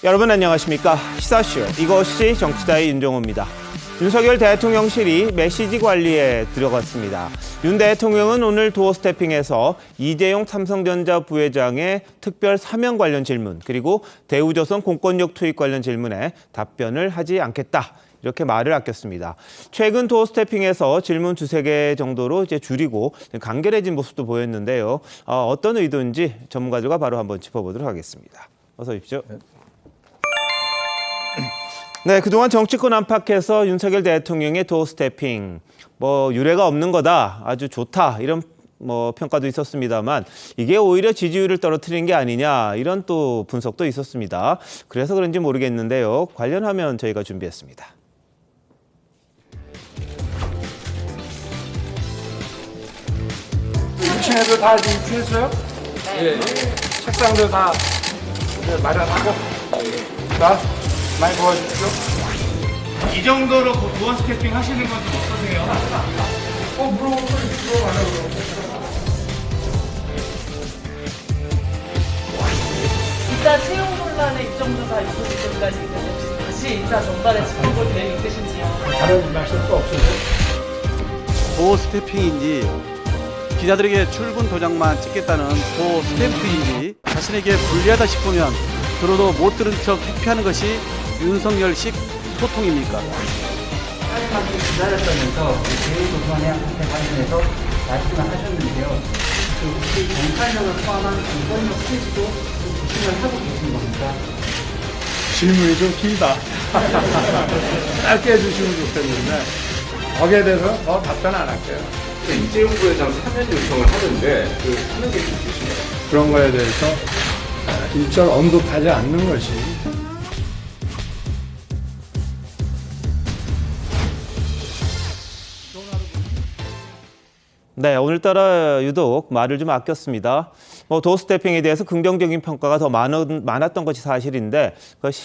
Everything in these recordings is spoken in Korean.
여러분 안녕하십니까? 시사쇼 이것이 정치다의 윤종호입니다. 윤석열 대통령실이 메시지 관리에 들어갔습니다. 윤 대통령은 오늘 도어 스태핑에서 이재용 삼성전자 부회장의 특별 사면 관련 질문 그리고 대우조선 공권력 투입 관련 질문에 답변을 하지 않겠다. 이렇게 말을 아꼈습니다. 최근 도어 스태핑에서 질문 두세 개 정도로 이제 줄이고 간결해진 모습도 보였는데요. 어떤 의도인지 전문가들과 바로 한번 짚어보도록 하겠습니다. 어서 오십시오. 네, 그동안 정치권 안팎에서 윤석열 대통령의 도어 스태핑, 유례가 없는 거다, 아주 좋다, 이런 평가도 있었습니다만 이게 오히려 지지율을 떨어뜨리는 게 아니냐, 이런 또 분석도 있었습니다. 그래서 그런지 모르겠는데요. 관련 화면 저희가 준비했습니다. 위층에도 다 입주했어요? 네. 책상도 다 마련하고. 자, 많이 도와주십시오. 이 정도로 도어 스태핑 하시는 건 좀 어떠세요? 물어봐요. 이따 채용 논란에 이 정도 다 있었을 때까지 다시 이따 전달에 짚어볼 계획 있으신지요? 다른 말씀 또 없으세요? 도어 스태핑인지 기자들에게 출근 도장만 찍겠다는 도어 스탬프인지 자신에게 불리하다 싶으면 들어도 못 들은 척 회피하는 것이 윤석열식 소통입니까? 사람한테 기다렸다면서 대우조선해양한테 관련해서 말씀을 하셨는데요. 혹시 경찰력을 포함한 공권력 스위치도 조심을 하고 계신 겁니까? 질문이 좀 길다. 짧게 해주시면 좋겠는데 거기에 대해서 더 답변 안 할게요. 이재용 부회장 사면 요청을 하는데 그 하는 게 있으신가요? 그런 거에 대해서 일절 언급하지 않는 것이 네, 오늘따라 유독 말을 좀 아꼈습니다. 도어 스태핑에 대해서 긍정적인 평가가 더 많았던 것이 사실인데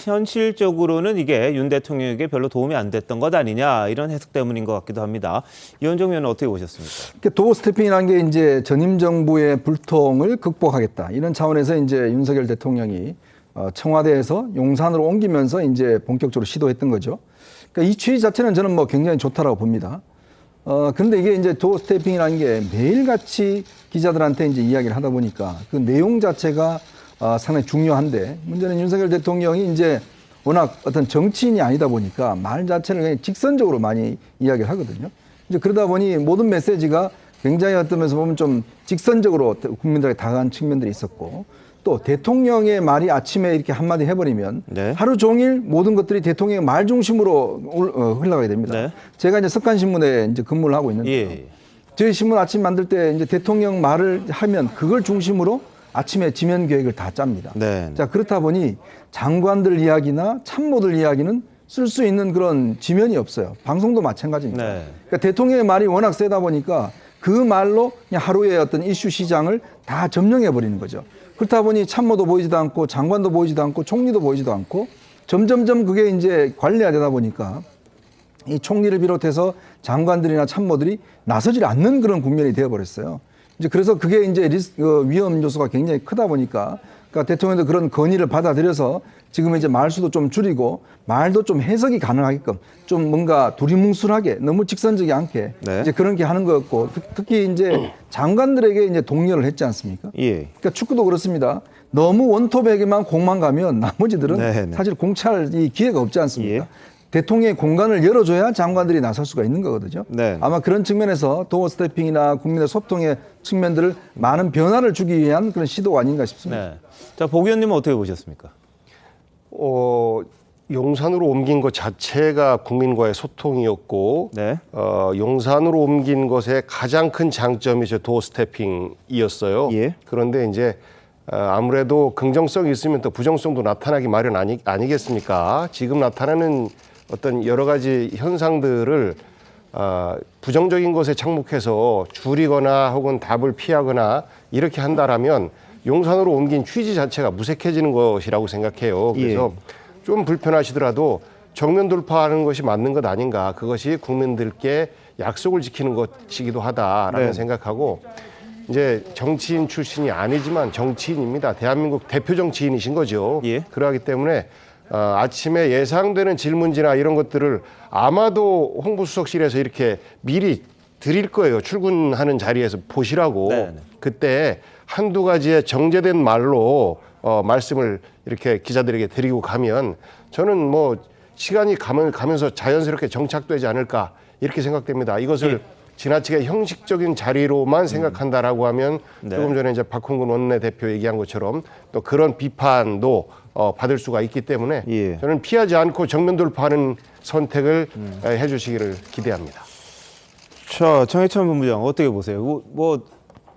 현실적으로는 이게 윤 대통령에게 별로 도움이 안 됐던 것 아니냐 이런 해석 때문인 것 같기도 합니다. 이현종 의원은 어떻게 보셨습니까? 도어 스태핑이라는 게 이제 전임 정부의 불통을 극복하겠다 이런 차원에서 이제 윤석열 대통령이 청와대에서 용산으로 옮기면서 이제 본격적으로 시도했던 거죠. 그러니까 이 취지 자체는 저는 굉장히 좋다라고 봅니다. 근데 이게 이제 도어 스태핑이라는 게 매일같이 기자들한테 이제 이야기를 하다 보니까 그 내용 자체가 상당히 중요한데 문제는 윤석열 대통령이 이제 워낙 어떤 정치인이 아니다 보니까 말 자체를 그냥 직선적으로 많이 이야기를 하거든요. 이제 그러다 보니 모든 메시지가 굉장히 어떤 면에서 보면 좀 직선적으로 국민들에게 다가간 측면들이 있었고 또 대통령의 말이 아침에 이렇게 한마디 해버리면 네. 하루 종일 모든 것들이 대통령의 말 중심으로 흘러가게 됩니다. 네. 제가 이제 석간신문에 이제 근무를 하고 있는데요. 예. 저희 신문 아침 만들 때 이제 대통령 말을 하면 그걸 중심으로 아침에 지면 계획을 다 짭니다. 네. 자, 그렇다 보니 장관들 이야기나 참모들 이야기는 쓸 수 있는 그런 지면이 없어요. 방송도 마찬가지입니다. 네. 그러니까 대통령의 말이 워낙 세다 보니까 그 말로 그냥 하루의 어떤 이슈 시장을 다 점령해 버리는 거죠. 그렇다 보니 참모도 보이지도 않고 장관도 보이지도 않고 총리도 보이지도 않고 점점점 그게 이제 관리가 되다 보니까 이 총리를 비롯해서 장관들이나 참모들이 나서질 않는 그런 국면이 되어버렸어요. 이제 그래서 그게 이제 위험 요소가 굉장히 크다 보니까 그러니까 대통령도 그런 건의를 받아들여서 지금 이제 말수도 좀 줄이고 말도 좀 해석이 가능하게끔 좀 뭔가 두리뭉술하게 너무 직선적이 않게 네. 이제 그런 게 하는 거였고 특히 이제 장관들에게 이제 독려를 했지 않습니까? 예. 그러니까 축구도 그렇습니다. 너무 원톱에게만 공만 가면 나머지들은 네. 사실 공차할 이 기회가 없지 않습니까? 예. 대통령의 공간을 열어줘야 장관들이 나설 수가 있는 거거든요. 네. 아마 그런 측면에서 도어 스태핑이나 국민의 소통의 측면들을 많은 변화를 주기 위한 그런 시도가 아닌가 싶습니다. 네. 자, 복 의원님은 어떻게 보셨습니까? 용산으로 옮긴 것 자체가 국민과의 소통이었고 네. 용산으로 옮긴 것의 가장 큰 장점이 도어 스태핑이었어요. 예. 그런데 이제 아무래도 긍정성이 있으면 또 부정성도 나타나기 마련 아니겠습니까? 지금 나타나는 어떤 여러 가지 현상들을 부정적인 것에 착목해서 줄이거나 혹은 답을 피하거나 이렇게 한다라면 용산으로 옮긴 취지 자체가 무색해지는 것이라고 생각해요. 그래서 좀 불편하시더라도 정면 돌파하는 것이 맞는 것 아닌가. 그것이 국민들께 약속을 지키는 것이기도 하다라는 네. 생각하고 이제 정치인 출신이 아니지만 정치인입니다. 대한민국 대표 정치인이신 거죠. 예. 그러하기 때문에 아침에 예상되는 질문지나 이런 것들을 아마도 홍보수석실에서 이렇게 미리 드릴 거예요. 출근하는 자리에서 보시라고. 네네. 그때 한두 가지의 정제된 말로 말씀을 이렇게 기자들에게 드리고 가면 저는 뭐 시간이 가면서 자연스럽게 정착되지 않을까 이렇게 생각됩니다. 이것을 지나치게 형식적인 자리로만 생각한다라고 하면 네. 조금 전에 이제 박홍근 원내대표 얘기한 것처럼 또 그런 비판도 받을 수가 있기 때문에 예. 저는 피하지 않고 정면 돌파하는 선택을 해주시기를 기대합니다. 자, 정해찬 본부장 어떻게 보세요? 뭐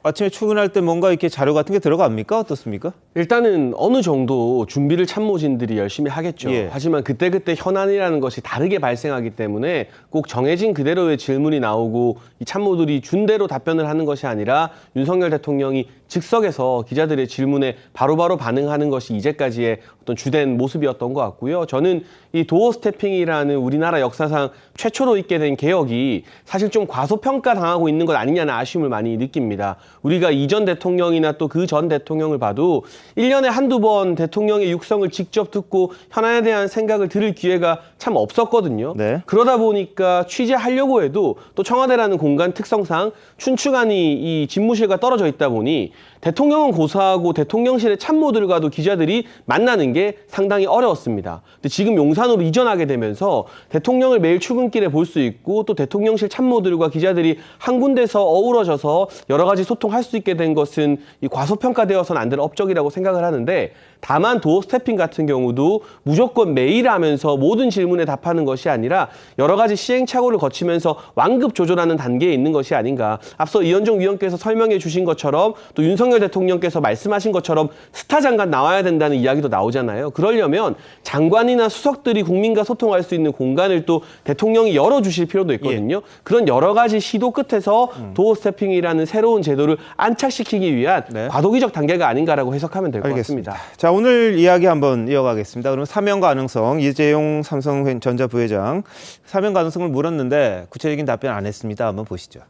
아침에 출근할 때 뭔가 이렇게 자료 같은 게 들어갑니까? 어떻습니까? 일단은 어느 정도 준비를 참모진들이 열심히 하겠죠. 예. 하지만 그때그때 현안이라는 것이 다르게 발생하기 때문에 꼭 정해진 그대로의 질문이 나오고 이 참모들이 준 대로 답변을 하는 것이 아니라 윤석열 대통령이 즉석에서 기자들의 질문에 바로바로 반응하는 것이 이제까지의 어떤 주된 모습이었던 것 같고요. 저는 이 도어 스태핑이라는 우리나라 역사상 최초로 있게 된 개혁이 사실 좀 과소평가당하고 있는 것 아니냐는 아쉬움을 많이 느낍니다. 우리가 이전 대통령이나 또 그 전 대통령을 봐도 1년에 한두 번 대통령의 육성을 직접 듣고 현안에 대한 생각을 들을 기회가 참 없었거든요. 네. 그러다 보니까 취재하려고 해도 또 청와대라는 공간 특성상 춘추관이 이 집무실과 떨어져 있다 보니 대통령은 고사하고 대통령실의 참모들과도 기자들이 만나는 게 상당히 어려웠습니다. 근데 지금 용산으로 이전하게 되면서 대통령을 매일 출근길에 볼 수 있고 또 대통령실 참모들과 기자들이 한 군데서 어우러져서 여러 가지 소통할 수 있게 된 것은 이 과소평가되어서는 안 될 업적이라고 생각을 하는데 다만 도어 스태핑 같은 경우도 무조건 매일 하면서 모든 질문에 답하는 것이 아니라 여러 가지 시행착오를 거치면서 완급 조절하는 단계에 있는 것이 아닌가. 앞서 이현종 위원께서 설명해 주신 것처럼 또 윤석열 대통령께서 말씀하신 것처럼 스타 장관 나와야 된다는 이야기도 나오잖아요. 그러려면 장관이나 수석들이 국민과 소통할 수 있는 공간을 또 대통령이 열어주실 필요도 있거든요. 그런 여러 가지 시도 끝에서 도어 스태핑이라는 새로운 제도를 안착시키기 위한 네. 과도기적 단계가 아닌가라고 해석하면 될 것 알겠습니다. 같습니다. 자, 오늘 이야기 한번 이어가겠습니다. 그럼 사면 가능성, 이재용 삼성전자 부회장 사면 가능성을 물었는데 구체적인 답변 안 했습니다. 한번 보시죠.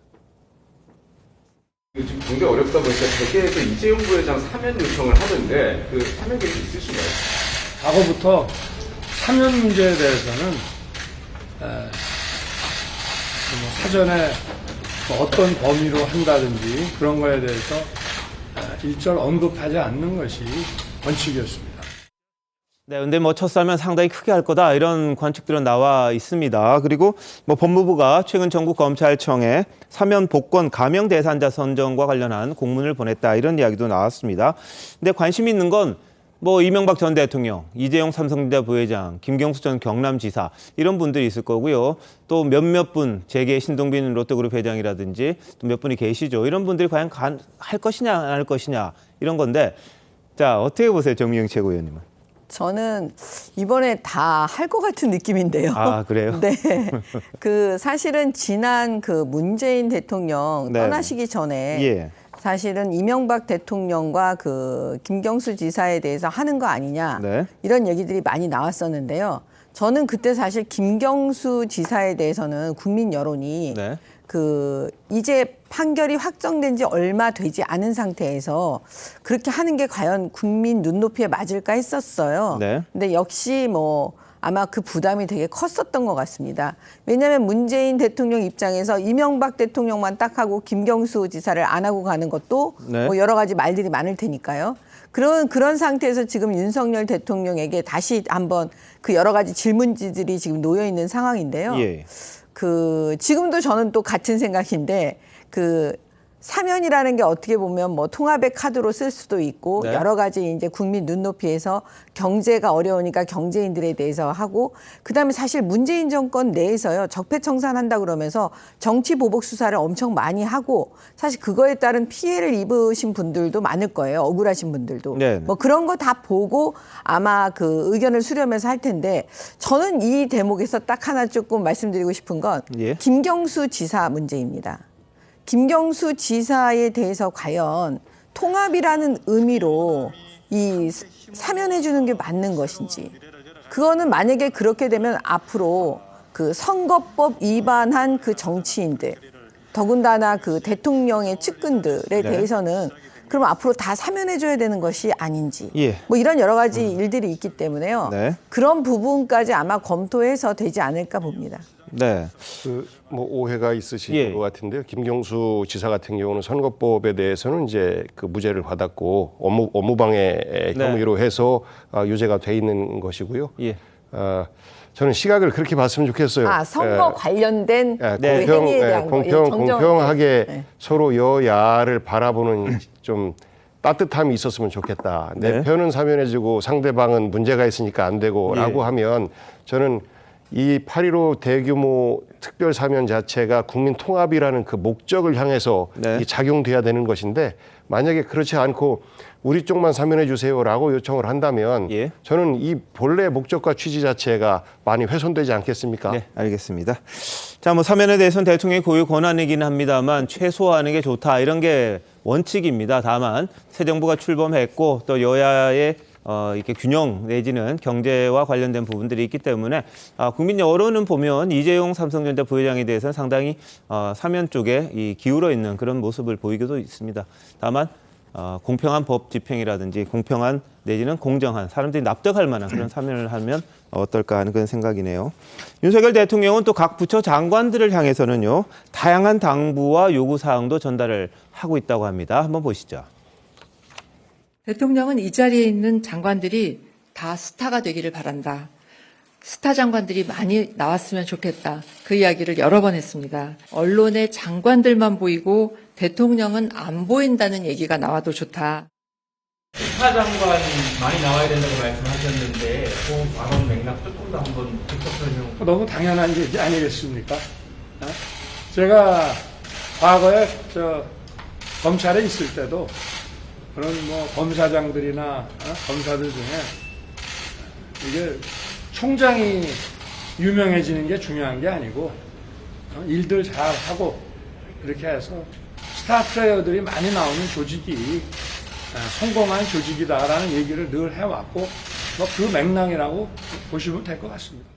지금 굉장히 어렵다 보니까 대개에서 이재용 부회장 사면 요청을 하는데 그 사면 계획이 있으신가요? 과거부터 사면 문제에 대해서는 사전에 어떤 범위로 한다든지 그런 거에 대해서 일절 언급하지 않는 것이 원칙이었습니다. 네, 근데 뭐 첫 사면 상당히 크게 할 거다 이런 관측들은 나와 있습니다. 그리고 뭐 법무부가 최근 전국 검찰청에 사면 복권 가명 대상자 선정과 관련한 공문을 보냈다 이런 이야기도 나왔습니다. 근데 관심 있는 건 뭐 이명박 전 대통령, 이재용 삼성전자 부회장, 김경수 전 경남지사 이런 분들이 있을 거고요. 또 몇몇 분, 재계 신동빈 롯데그룹 회장이라든지 또 몇 분이 계시죠. 이런 분들이 과연 할 것이냐 안 할 것이냐 이런 건데 자, 어떻게 보세요, 정미영 최고위원님은? 저는 이번에 다 할 것 같은 느낌인데요. 아, 그래요? 네. 사실은 지난 문재인 대통령 네. 떠나시기 전에 예. 사실은 이명박 대통령과 김경수 지사에 대해서 하는 거 아니냐 네. 이런 얘기들이 많이 나왔었는데요. 저는 그때 사실 김경수 지사에 대해서는 국민 여론이 네. 이제 판결이 확정된 지 얼마 되지 않은 상태에서 그렇게 하는 게 과연 국민 눈높이에 맞을까 했었어요. 네. 근데 역시 아마 그 부담이 되게 컸었던 것 같습니다. 왜냐하면 문재인 대통령 입장에서 이명박 대통령만 딱 하고 김경수 지사를 안 하고 가는 것도 네. 여러 가지 말들이 많을 테니까요. 그런 상태에서 지금 윤석열 대통령에게 다시 한번 그 여러 가지 질문지들이 지금 놓여 있는 상황인데요. 예. 지금도 저는 또 같은 생각인데 사면이라는 게 어떻게 보면 통합의 카드로 쓸 수도 있고 네. 여러 가지 이제 국민 눈높이에서 경제가 어려우니까 경제인들에 대해서 하고 그다음에 사실 문재인 정권 내에서요 적폐청산한다 그러면서 정치 보복 수사를 엄청 많이 하고 사실 그거에 따른 피해를 입으신 분들도 많을 거예요. 억울하신 분들도. 네. 그런 거 다 보고 아마 의견을 수렴해서 할 텐데 저는 이 대목에서 딱 하나 조금 말씀드리고 싶은 건 예. 김경수 지사 문제입니다. 김경수 지사에 대해서 과연 통합이라는 의미로 사면해 주는 게 맞는 것인지 그거는 만약에 그렇게 되면 앞으로 선거법 위반한 정치인들 더군다나 그 대통령의 측근들에 대해서는 그럼 앞으로 다 사면해줘야 되는 것이 아닌지 예. 뭐 이런 여러 가지 일들이 있기 때문에요. 네. 그런 부분까지 아마 검토해서 되지 않을까 봅니다. 네. 뭐 오해가 있으실 예. 것 같은데요. 김경수 지사 같은 경우는 선거법에 대해서는 이제 그 무죄를 받았고 업무방해 혐의로 해서 유죄가 돼 있는 것이고요. 예. 저는 시각을 그렇게 봤으면 좋겠어요. 선거 관련된 그 행위에 대한 공평하게 네. 서로 여야를 바라보는 좀 따뜻함이 있었으면 좋겠다. 내 편은 사면해주고 상대방은 문제가 있으니까 안 되고라고 하면 저는 이 8.15 대규모 특별 사면 자체가 국민 통합이라는 그 목적을 향해서 이 작용돼야 되는 것인데 만약에 그렇지 않고 우리 쪽만 사면해 주세요라고 요청을 한다면 저는 이 본래 목적과 취지 자체가 많이 훼손되지 않겠습니까? 네, 알겠습니다. 자, 뭐 사면에 대해서는 대통령의 고유 권한이긴 합니다만 최소화하는 게 좋다 이런 게 원칙입니다. 다만 새 정부가 출범했고 또 여야의 이렇게 균형 내지는 경제와 관련된 부분들이 있기 때문에 국민 여론은 보면 이재용 삼성전자 부회장에 대해서는 상당히 사면 쪽에 기울어 있는 그런 모습을 보이기도 있습니다. 다만 공평한 법 집행이라든지 공평한 내지는 공정한 사람들이 납득할 만한 그런 사면을 하면 어떨까 하는 그런 생각이네요. 윤석열 대통령은 또 각 부처 장관들을 향해서는요 다양한 당부와 요구사항도 전달을 하고 있다고 합니다. 한번 보시죠. 대통령은 이 자리에 있는 장관들이 다 스타가 되기를 바란다. 스타 장관들이 많이 나왔으면 좋겠다. 그 이야기를 여러 번 했습니다. 언론에 장관들만 보이고 대통령은 안 보인다는 얘기가 나와도 좋다. 스타 장관이 많이 나와야 된다고 말씀하셨는데 그 발언 맥락 조금 더 한번 직접 설명. 너무 당연한 얘기 아니겠습니까? 제가 과거에 검찰에 있을 때도 그런 뭐 검사장들이나 검사들 중에 이게 총장이 유명해지는 게 중요한 게 아니고 일들 잘하고 이렇게 해서 스타 플레이어들이 많이 나오는 조직이 성공한 조직이다라는 얘기를 늘 해왔고 뭐 그 맥락이라고 보시면 될 것 같습니다.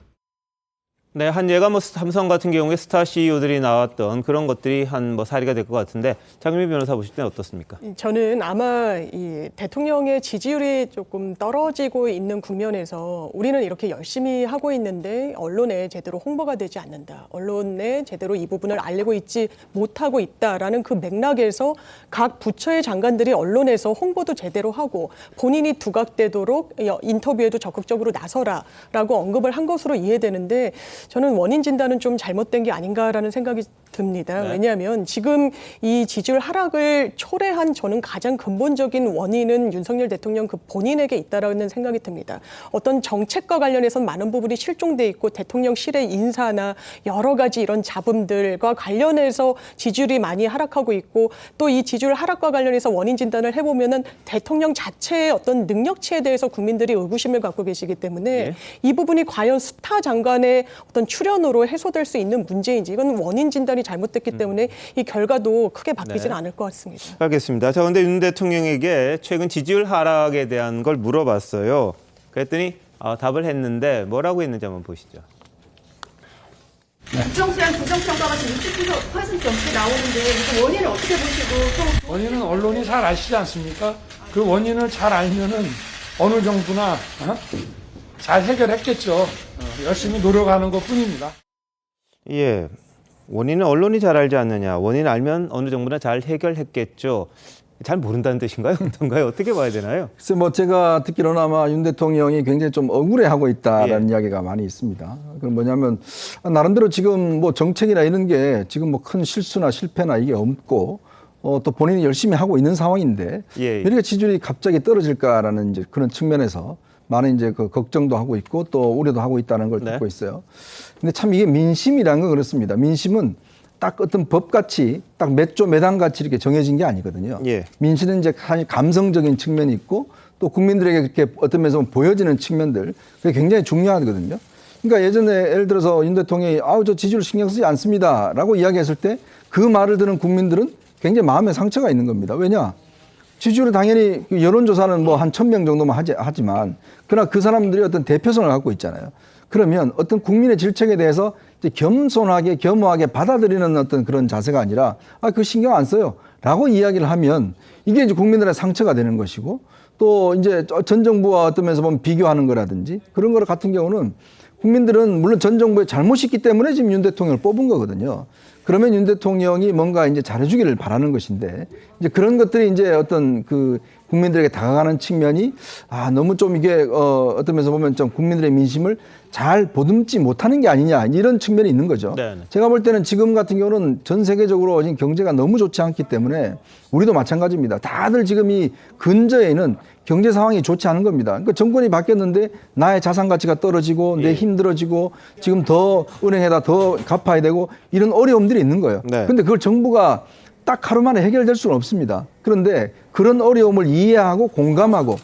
네, 한 예가 뭐 삼성 같은 경우에 스타 CEO들이 나왔던 그런 것들이 한 뭐 사례가 될 것 같은데 장미 변호사 보실 때는 어떻습니까? 저는 아마 이 대통령의 지지율이 조금 떨어지고 있는 국면에서 우리는 이렇게 열심히 하고 있는데 언론에 제대로 홍보가 되지 않는다. 언론에 제대로 이 부분을 알리고 있지 못하고 있다라는 그 맥락에서 각 부처의 장관들이 언론에서 홍보도 제대로 하고 본인이 두각되도록 인터뷰에도 적극적으로 나서라라고 언급을 한 것으로 이해되는데 저는 원인 진단은 좀 잘못된 게 아닌가라는 생각이 듭니다. 왜냐하면 지금 이 지지율 하락을 초래한 저는 가장 근본적인 원인은 윤석열 대통령 그 본인에게 있다라는 생각이 듭니다. 어떤 정책과 관련해서 많은 부분이 실종돼 있고 대통령실의 인사나 여러 가지 이런 잡음들과 관련해서 지지율이 많이 하락하고 있고 또 이 지지율 하락과 관련해서 원인 진단을 해보면은 대통령 자체의 어떤 능력치에 대해서 국민들이 의구심을 갖고 계시기 때문에 이 부분이 과연 스타 장관의 어떤 출연으로 해소될 수 있는 문제인지 이건 원인 진단이 잘못됐기 때문에 이 결과도 크게 바뀌지는 않을 것 같습니다. 알겠습니다. 자, 근데 윤 대통령에게 최근 지지율 하락에 대한 걸 물어봤어요. 그랬더니 답을 했는데 뭐라고 했는지 한번 보시죠. 국정수행 부정평가가 지금 60% 넘게 나오는데 그 원인을 어떻게 보시고 원인은 언론이 잘 아시지 않습니까? 그 원인을 잘 알면은 어느 정부나 잘 해결했겠죠. 열심히 노력하는 것뿐입니다. 예, 원인은 언론이 잘 알지 않느냐. 원인을 알면 어느 정도나 잘 해결했겠죠. 잘 모른다는 뜻인가요? 어떤가요? 어떻게 봐야 되나요? 글쎄 뭐 제가 듣기로는 아마 윤 대통령이 굉장히 좀 억울해하고 있다라는 이야기가 많이 있습니다. 그건 뭐냐면 나름대로 지금 뭐 정책이나 이런 게 지금 뭐 큰 실수나 실패나 이게 없고 또 본인이 열심히 하고 있는 상황인데 왜 이렇게 지지율이 갑자기 떨어질까라는 이제 그런 측면에서 많은 이제 그 걱정도 하고 있고 또 우려도 하고 있다는 걸 듣고 있어요. 근데 참 이게 민심이라는 건 그렇습니다. 민심은 딱 어떤 법같이 딱 몇 조 몇 항같이 이렇게 정해진 게 아니거든요. 민심은 이제 감성적인 측면이 있고 또 국민들에게 그렇게 어떤 면에서 보여지는 측면들 그게 굉장히 중요하거든요. 그러니까 예전에 예를 들어서 윤 대통령이 저 지지율 신경 쓰지 않습니다라고 이야기했을 때 그 말을 듣는 국민들은 굉장히 마음에 상처가 있는 겁니다. 왜냐? 지지율은 당연히 그 여론조사는 뭐 한 1,000명 정도만 하지만 그러나 그 사람들이 어떤 대표성을 갖고 있잖아요. 그러면 어떤 국민의 질책에 대해서 이제 겸손하게 겸허하게 받아들이는 어떤 그런 자세가 아니라 그 신경 안 써요 라고 이야기를 하면 이게 이제 국민들의 상처가 되는 것이고 또 이제 전 정부와 어떤 면에서 보면 비교하는 거라든지 그런 거 같은 경우는 국민들은 물론 전 정부의 잘못이 있기 때문에 지금 윤 대통령을 뽑은 거거든요. 그러면 윤 대통령이 뭔가 이제 잘해주기를 바라는 것인데 이제 그런 것들이 이제 어떤 그 국민들에게 다가가는 측면이 너무 좀 이게 어떤 면에서 보면 좀 국민들의 민심을 잘 보듬지 못하는 게 아니냐 이런 측면이 있는 거죠. 네네. 제가 볼 때는 지금 같은 경우는 전 세계적으로 지금 경제가 너무 좋지 않기 때문에 우리도 마찬가지입니다. 다들 지금 이 근저에는 경제 상황이 좋지 않은 겁니다. 그러니까 정권이 바뀌었는데 나의 자산 가치가 떨어지고 내 힘들어지고 지금 더 은행에다 더 갚아야 되고 이런 어려움들이 있는 거예요. 그런데 그걸 정부가 딱 하루 만에 해결될 수는 없습니다. 그런데 그런 어려움을 이해하고 공감하고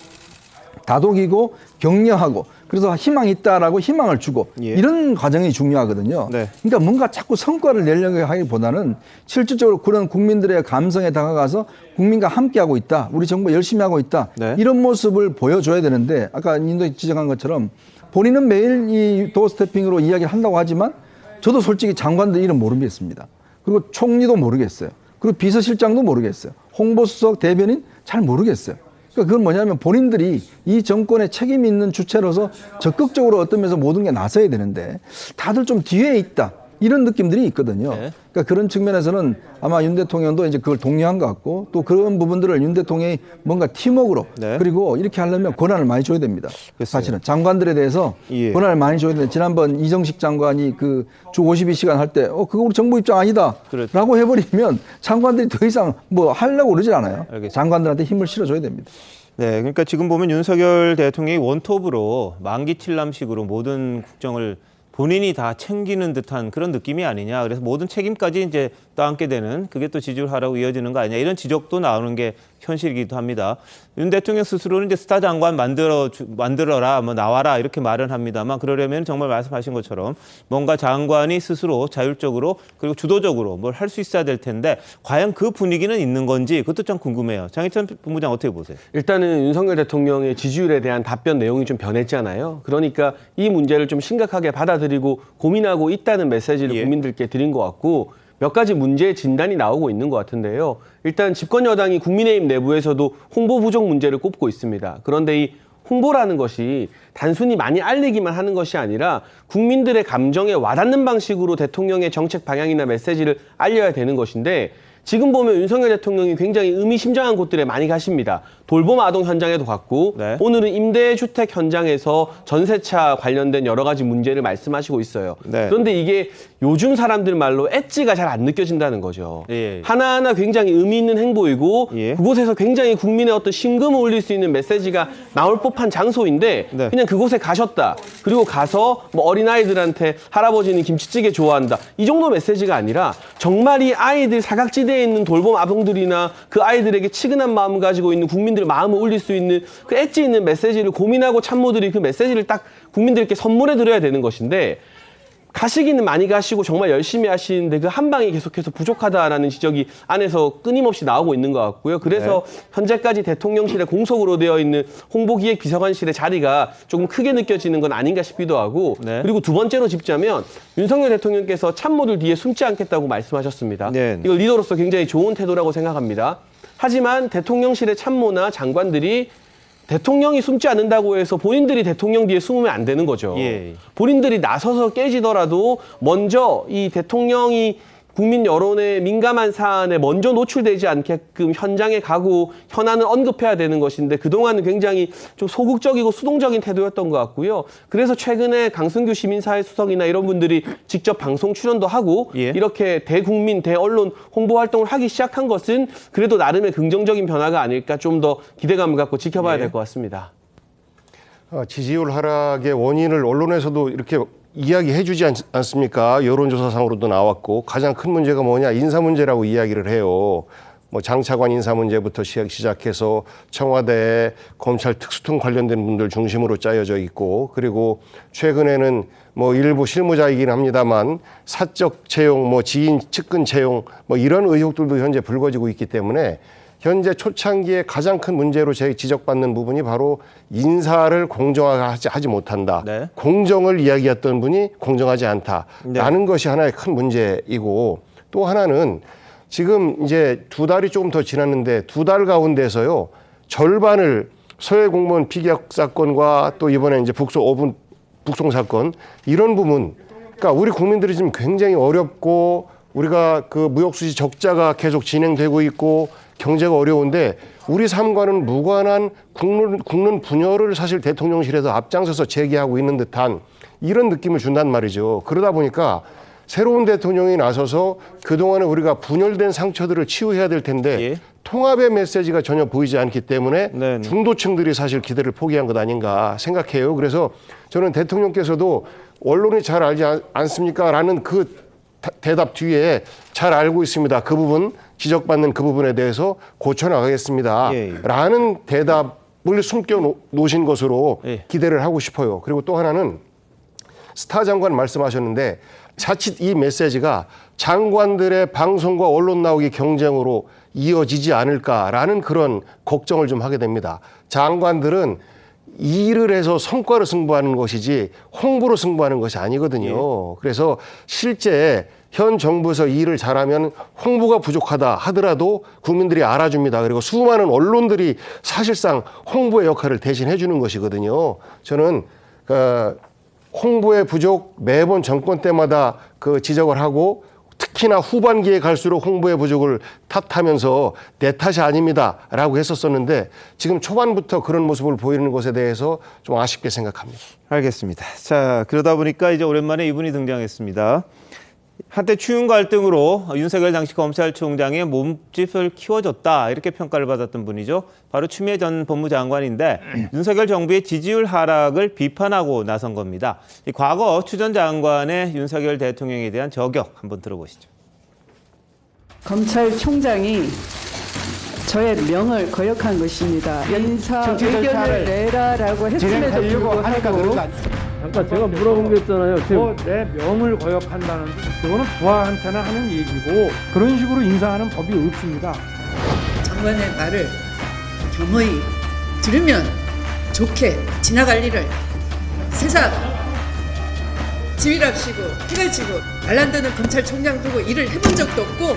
다독이고 격려하고 그래서 희망이 있다라고 희망을 주고 이런 과정이 중요하거든요. 그러니까 뭔가 자꾸 성과를 내려고 하기보다는 실질적으로 그런 국민들의 감성에 다가가서 국민과 함께하고 있다. 우리 정부 열심히 하고 있다. 이런 모습을 보여줘야 되는데 아까 님도 지적한 것처럼 본인은 매일 이 도어 스태핑으로 이야기를 한다고 하지만 저도 솔직히 장관들 이름 모르겠습니다. 그리고 총리도 모르겠어요. 그리고 비서실장도 모르겠어요. 홍보수석 대변인 잘 모르겠어요. 그러니까 그건 뭐냐면 본인들이 이 정권에 책임 있는 주체로서 적극적으로 어떤 면에서 모든 게 나서야 되는데 다들 좀 뒤에 있다. 이런 느낌들이 있거든요. 그러니까 그런 측면에서는 아마 윤 대통령도 이제 그걸 동의한 것 같고 또 그런 부분들을 윤 대통령이 뭔가 팀워크로 그리고 이렇게 하려면 권한을 많이 줘야 됩니다. 사실은 장관들에 대해서 권한을 많이 줘야 되는데 지난번 이정식 장관이 그 주 52시간 할 때 그거 우리 정부 입장 아니다 라고 해버리면 장관들이 더 이상 뭐 하려고 그러질 않아요. 장관들한테 힘을 실어줘야 됩니다. 네, 그러니까 지금 보면 윤석열 대통령이 원톱으로 만기칠남식으로 모든 국정을 본인이 다 챙기는 듯한 그런 느낌이 아니냐. 그래서 모든 책임까지 이제 떠안게 되는 그게 또 지지율 하락으로 이어지는 거 아니냐. 이런 지적도 나오는 게 현실이기도 합니다. 윤 대통령 스스로는 이제 스타 장관 만들어라, 뭐 나와라 이렇게 말은 합니다만 그러려면 정말 말씀하신 것처럼 뭔가 장관이 스스로 자율적으로 그리고 주도적으로 뭘 할 수 있어야 될 텐데 과연 그 분위기는 있는 건지 그것도 좀 궁금해요. 장희찬 본부장 어떻게 보세요? 일단은 윤석열 대통령의 지지율에 대한 답변 내용이 좀 변했잖아요. 그러니까 이 문제를 좀 심각하게 받아들이고 고민하고 있다는 메시지를 국민들께 드린 것 같고 몇 가지 문제의 진단이 나오고 있는 것 같은데요. 일단 집권 여당이 국민의힘 내부에서도 홍보 부족 문제를 꼽고 있습니다. 그런데 이 홍보라는 것이 단순히 많이 알리기만 하는 것이 아니라 국민들의 감정에 와닿는 방식으로 대통령의 정책 방향이나 메시지를 알려야 되는 것인데 지금 보면 윤석열 대통령이 굉장히 의미심장한 곳들에 많이 가십니다. 돌봄 아동 현장에도 갔고 오늘은 임대주택 현장에서 전세차 관련된 여러 가지 문제를 말씀하시고 있어요. 그런데 이게 요즘 사람들 말로 엣지가 잘 안 느껴진다는 거죠. 하나하나 굉장히 의미 있는 행보이고 그곳에서 굉장히 국민의 어떤 심금을 울릴 수 있는 메시지가 나올 법한 장소인데 그냥 그곳에 가셨다. 그리고 가서 뭐 어린아이들한테 할아버지는 김치찌개 좋아한다. 이 정도 메시지가 아니라 정말 이 아이들 사각지대에 있는 돌봄 아동들이나 그 아이들에게 치근한 마음을 가지고 있는 국민들의 마음을 울릴 수 있는 그 엣지 있는 메시지를 고민하고 참모들이 그 메시지를 딱 국민들께 선물해 드려야 되는 것인데 가시기는 많이 가시고 정말 열심히 하시는데 그 한 방이 계속해서 부족하다라는 지적이 안에서 끊임없이 나오고 있는 것 같고요. 그래서 현재까지 대통령실에 공석으로 되어 있는 홍보기획비서관실의 자리가 조금 크게 느껴지는 건 아닌가 싶기도 하고 그리고 두 번째로 짚자면 윤석열 대통령께서 참모들 뒤에 숨지 않겠다고 말씀하셨습니다. 이거 리더로서 굉장히 좋은 태도라고 생각합니다. 하지만 대통령실의 참모나 장관들이 대통령이 숨지 않는다고 해서 본인들이 대통령 뒤에 숨으면 안 되는 거죠. 본인들이 나서서 깨지더라도 먼저 이 대통령이 국민 여론에 민감한 사안에 먼저 노출되지 않게끔 현장에 가고 현안을 언급해야 되는 것인데 그동안은 굉장히 좀 소극적이고 수동적인 태도였던 것 같고요. 그래서 최근에 강승규 시민사회수석이나 이런 분들이 직접 방송 출연도 하고 이렇게 대국민, 대언론 홍보 활동을 하기 시작한 것은 그래도 나름의 긍정적인 변화가 아닐까 좀 더 기대감을 갖고 지켜봐야 될 것 같습니다. 지지율 하락의 원인을 언론에서도 이렇게 이야기해주지 않습니까? 여론조사상으로도 나왔고 가장 큰 문제가 뭐냐 인사 문제라고 이야기를 해요. 뭐 장차관 인사 문제부터 시작해서 청와대 검찰 특수통 관련된 분들 중심으로 짜여져 있고 그리고 최근에는 뭐 일부 실무자이긴 합니다만 사적 채용, 뭐 지인 측근 채용 뭐 이런 의혹들도 현재 불거지고 있기 때문에 현재 초창기에 가장 큰 문제로 지적받는 부분이 바로 인사를 공정하게 하지 못한다. 네. 공정을 이야기했던 분이 공정하지 않다라는 네. 것이 하나의 큰 문제이고, 또 하나는 지금 이제 2달이 조금 더 지났는데 2달 가운데서요 절반을 서해 공무원 피격 사건과 또 이번에 이제 북송 사건, 이런 부분, 그러니까 우리 국민들이 지금 굉장히 어렵고 우리가 그 무역수지 적자가 계속 진행되고 있고 경제가 어려운데 우리 삶과는 무관한 국는 분열을 사실 대통령실에서 앞장서서 제기하고 있는 듯한 이런 느낌을 준단 말이죠. 그러다 보니까 새로운 대통령이 나서서 그동안에 우리가 분열된 상처들을 치유해야 될 텐데 예. 통합의 메시지가 전혀 보이지 않기 때문에 네네. 중도층들이 사실 기대를 포기한 것 아닌가 생각해요. 그래서 저는 대통령께서도 언론이 잘 알지 않습니까? 라는 그 대답 뒤에 잘 알고 있습니다. 그 부분, 지적받는 그 부분에 대해서 고쳐나가겠습니다. 예, 예. 라는 대답을 숨겨 놓으신 것으로 예. 기대를 하고 싶어요. 그리고 또 하나는 스타 장관 말씀하셨는데 자칫 이 메시지가 장관들의 방송과 언론 나오기 경쟁으로 이어지지 않을까라는 그런 걱정을 좀 하게 됩니다. 장관들은 일을 해서 성과로 승부하는 것이지 홍보로 승부하는 것이 아니거든요. 그래서 실제 현 정부에서 일을 잘하면 홍보가 부족하다 하더라도 국민들이 알아줍니다. 그리고 수많은 언론들이 사실상 홍보의 역할을 대신해 주는 것이거든요. 저는 홍보의 부족 매번 정권 때마다 그 지적을 하고 특히나 후반기에 갈수록 홍보의 부족을 탓하면서 내 탓이 아닙니다라고 했었었는데 지금 초반부터 그런 모습을 보이는 것에 대해서 좀 아쉽게 생각합니다. 알겠습니다. 자, 그러다 보니까 이제 오랜만에 이분이 등장했습니다. 한때 추윤 갈등으로 윤석열 당시 검찰총장의 몸집을 키워줬다 이렇게 평가를 받았던 분이죠. 바로 추미애 전 법무장관인데 윤석열 정부의 지지율 하락을 비판하고 나선 겁니다. 이 과거 추 전 장관의 윤석열 대통령에 대한 저격 한번 들어보시죠. 검찰총장이 저의 명을 거역한 것입니다. 인사 의견을 내라라고 했음에도 불구하고 아까 제가 물어본 게 있잖아요. 내 명을 거역한다는 그거는 부하한테나 하는 얘기고 그런 식으로 인사하는 법이 없습니다. 장관의 말을 겸허히 들으면 좋게 지나갈 일을 세상 지휘랍시고 해가지고 말란드는 검찰총장 두고 일을 해본 적도 없고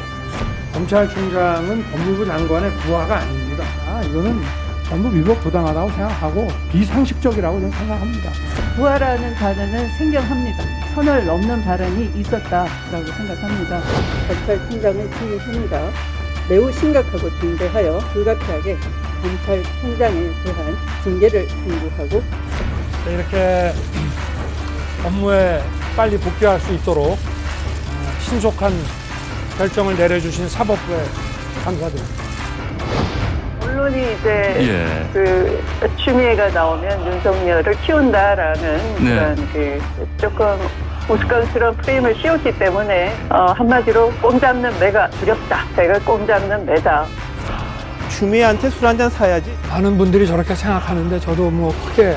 검찰총장은 법무부 장관의 부하가 아닙니다. 이거는 전부 위법 부당하다고 생각하고 비상식적이라고 저는 생각합니다. 부하라는 단어는 생경합니다. 선을 넘는 발언이 있었다라고 생각합니다. 검찰총장을 지휘합니다. 매우 심각하고 중대하여 불가피하게 검찰총장에 대한 징계를 청구하고 이렇게 업무에 빨리 복귀할 수 있도록 신속한 결정을 내려주신 사법부에 감사드립니다. 언론이 이제 그 추미애가 나오면 윤석열을 키운다라는 그런 그 조금 우스꽝스러운 프레임을 씌웠기 때문에 한마디로 꼼 잡는 매가 두렵다. 제가 꼼 잡는 매다. 추미애한테 술 한잔 사야지. 많은 분들이 저렇게 생각하는데 저도 뭐 크게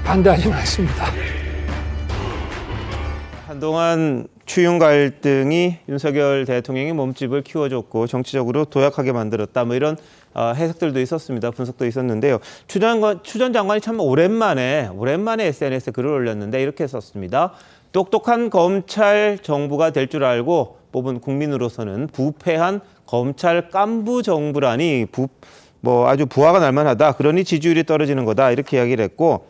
반대하지는 않습니다. 한동안 추윤 갈등이 윤석열 대통령의 몸집을 키워줬고 정치적으로 도약하게 만들었다. 뭐 이런 해석들도 있었습니다. 분석도 있었는데요. 추 전 장관이 참 오랜만에 SNS에 글을 올렸는데 이렇게 썼습니다. 똑똑한 검찰 정부가 될 줄 알고 뽑은 국민으로서는 부패한 검찰 깐부 정부라니 아주 부하가 날만하다. 그러니 지지율이 떨어지는 거다. 이렇게 이야기를 했고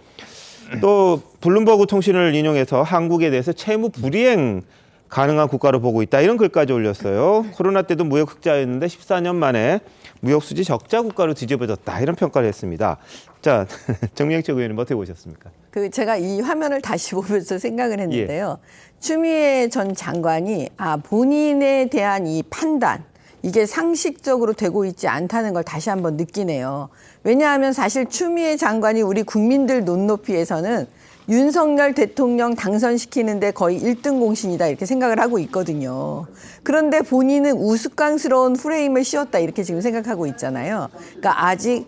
또 블룸버그 통신을 인용해서 한국에 대해서 채무 불이행 가능한 국가로 보고 있다. 이런 글까지 올렸어요. 코로나 때도 무역 흑자였는데 14년 만에 무역 수지 적자 국가로 뒤집어졌다. 이런 평가를 했습니다. 자, 정명채 의원님 어떻게 보셨습니까? 제가 이 화면을 다시 보면서 생각을 했는데요. 추미애 전 장관이 본인에 대한 이 판단 이게 상식적으로 되고 있지 않다는 걸 다시 한번 느끼네요. 왜냐하면 사실 추미애 장관이 우리 국민들 눈높이에서는 윤석열 대통령 당선시키는데 거의 1등 공신이다 이렇게 생각을 하고 있거든요. 그런데 본인은 우스꽝스러운 프레임을 씌웠다 이렇게 지금 생각하고 있잖아요. 그러니까 아직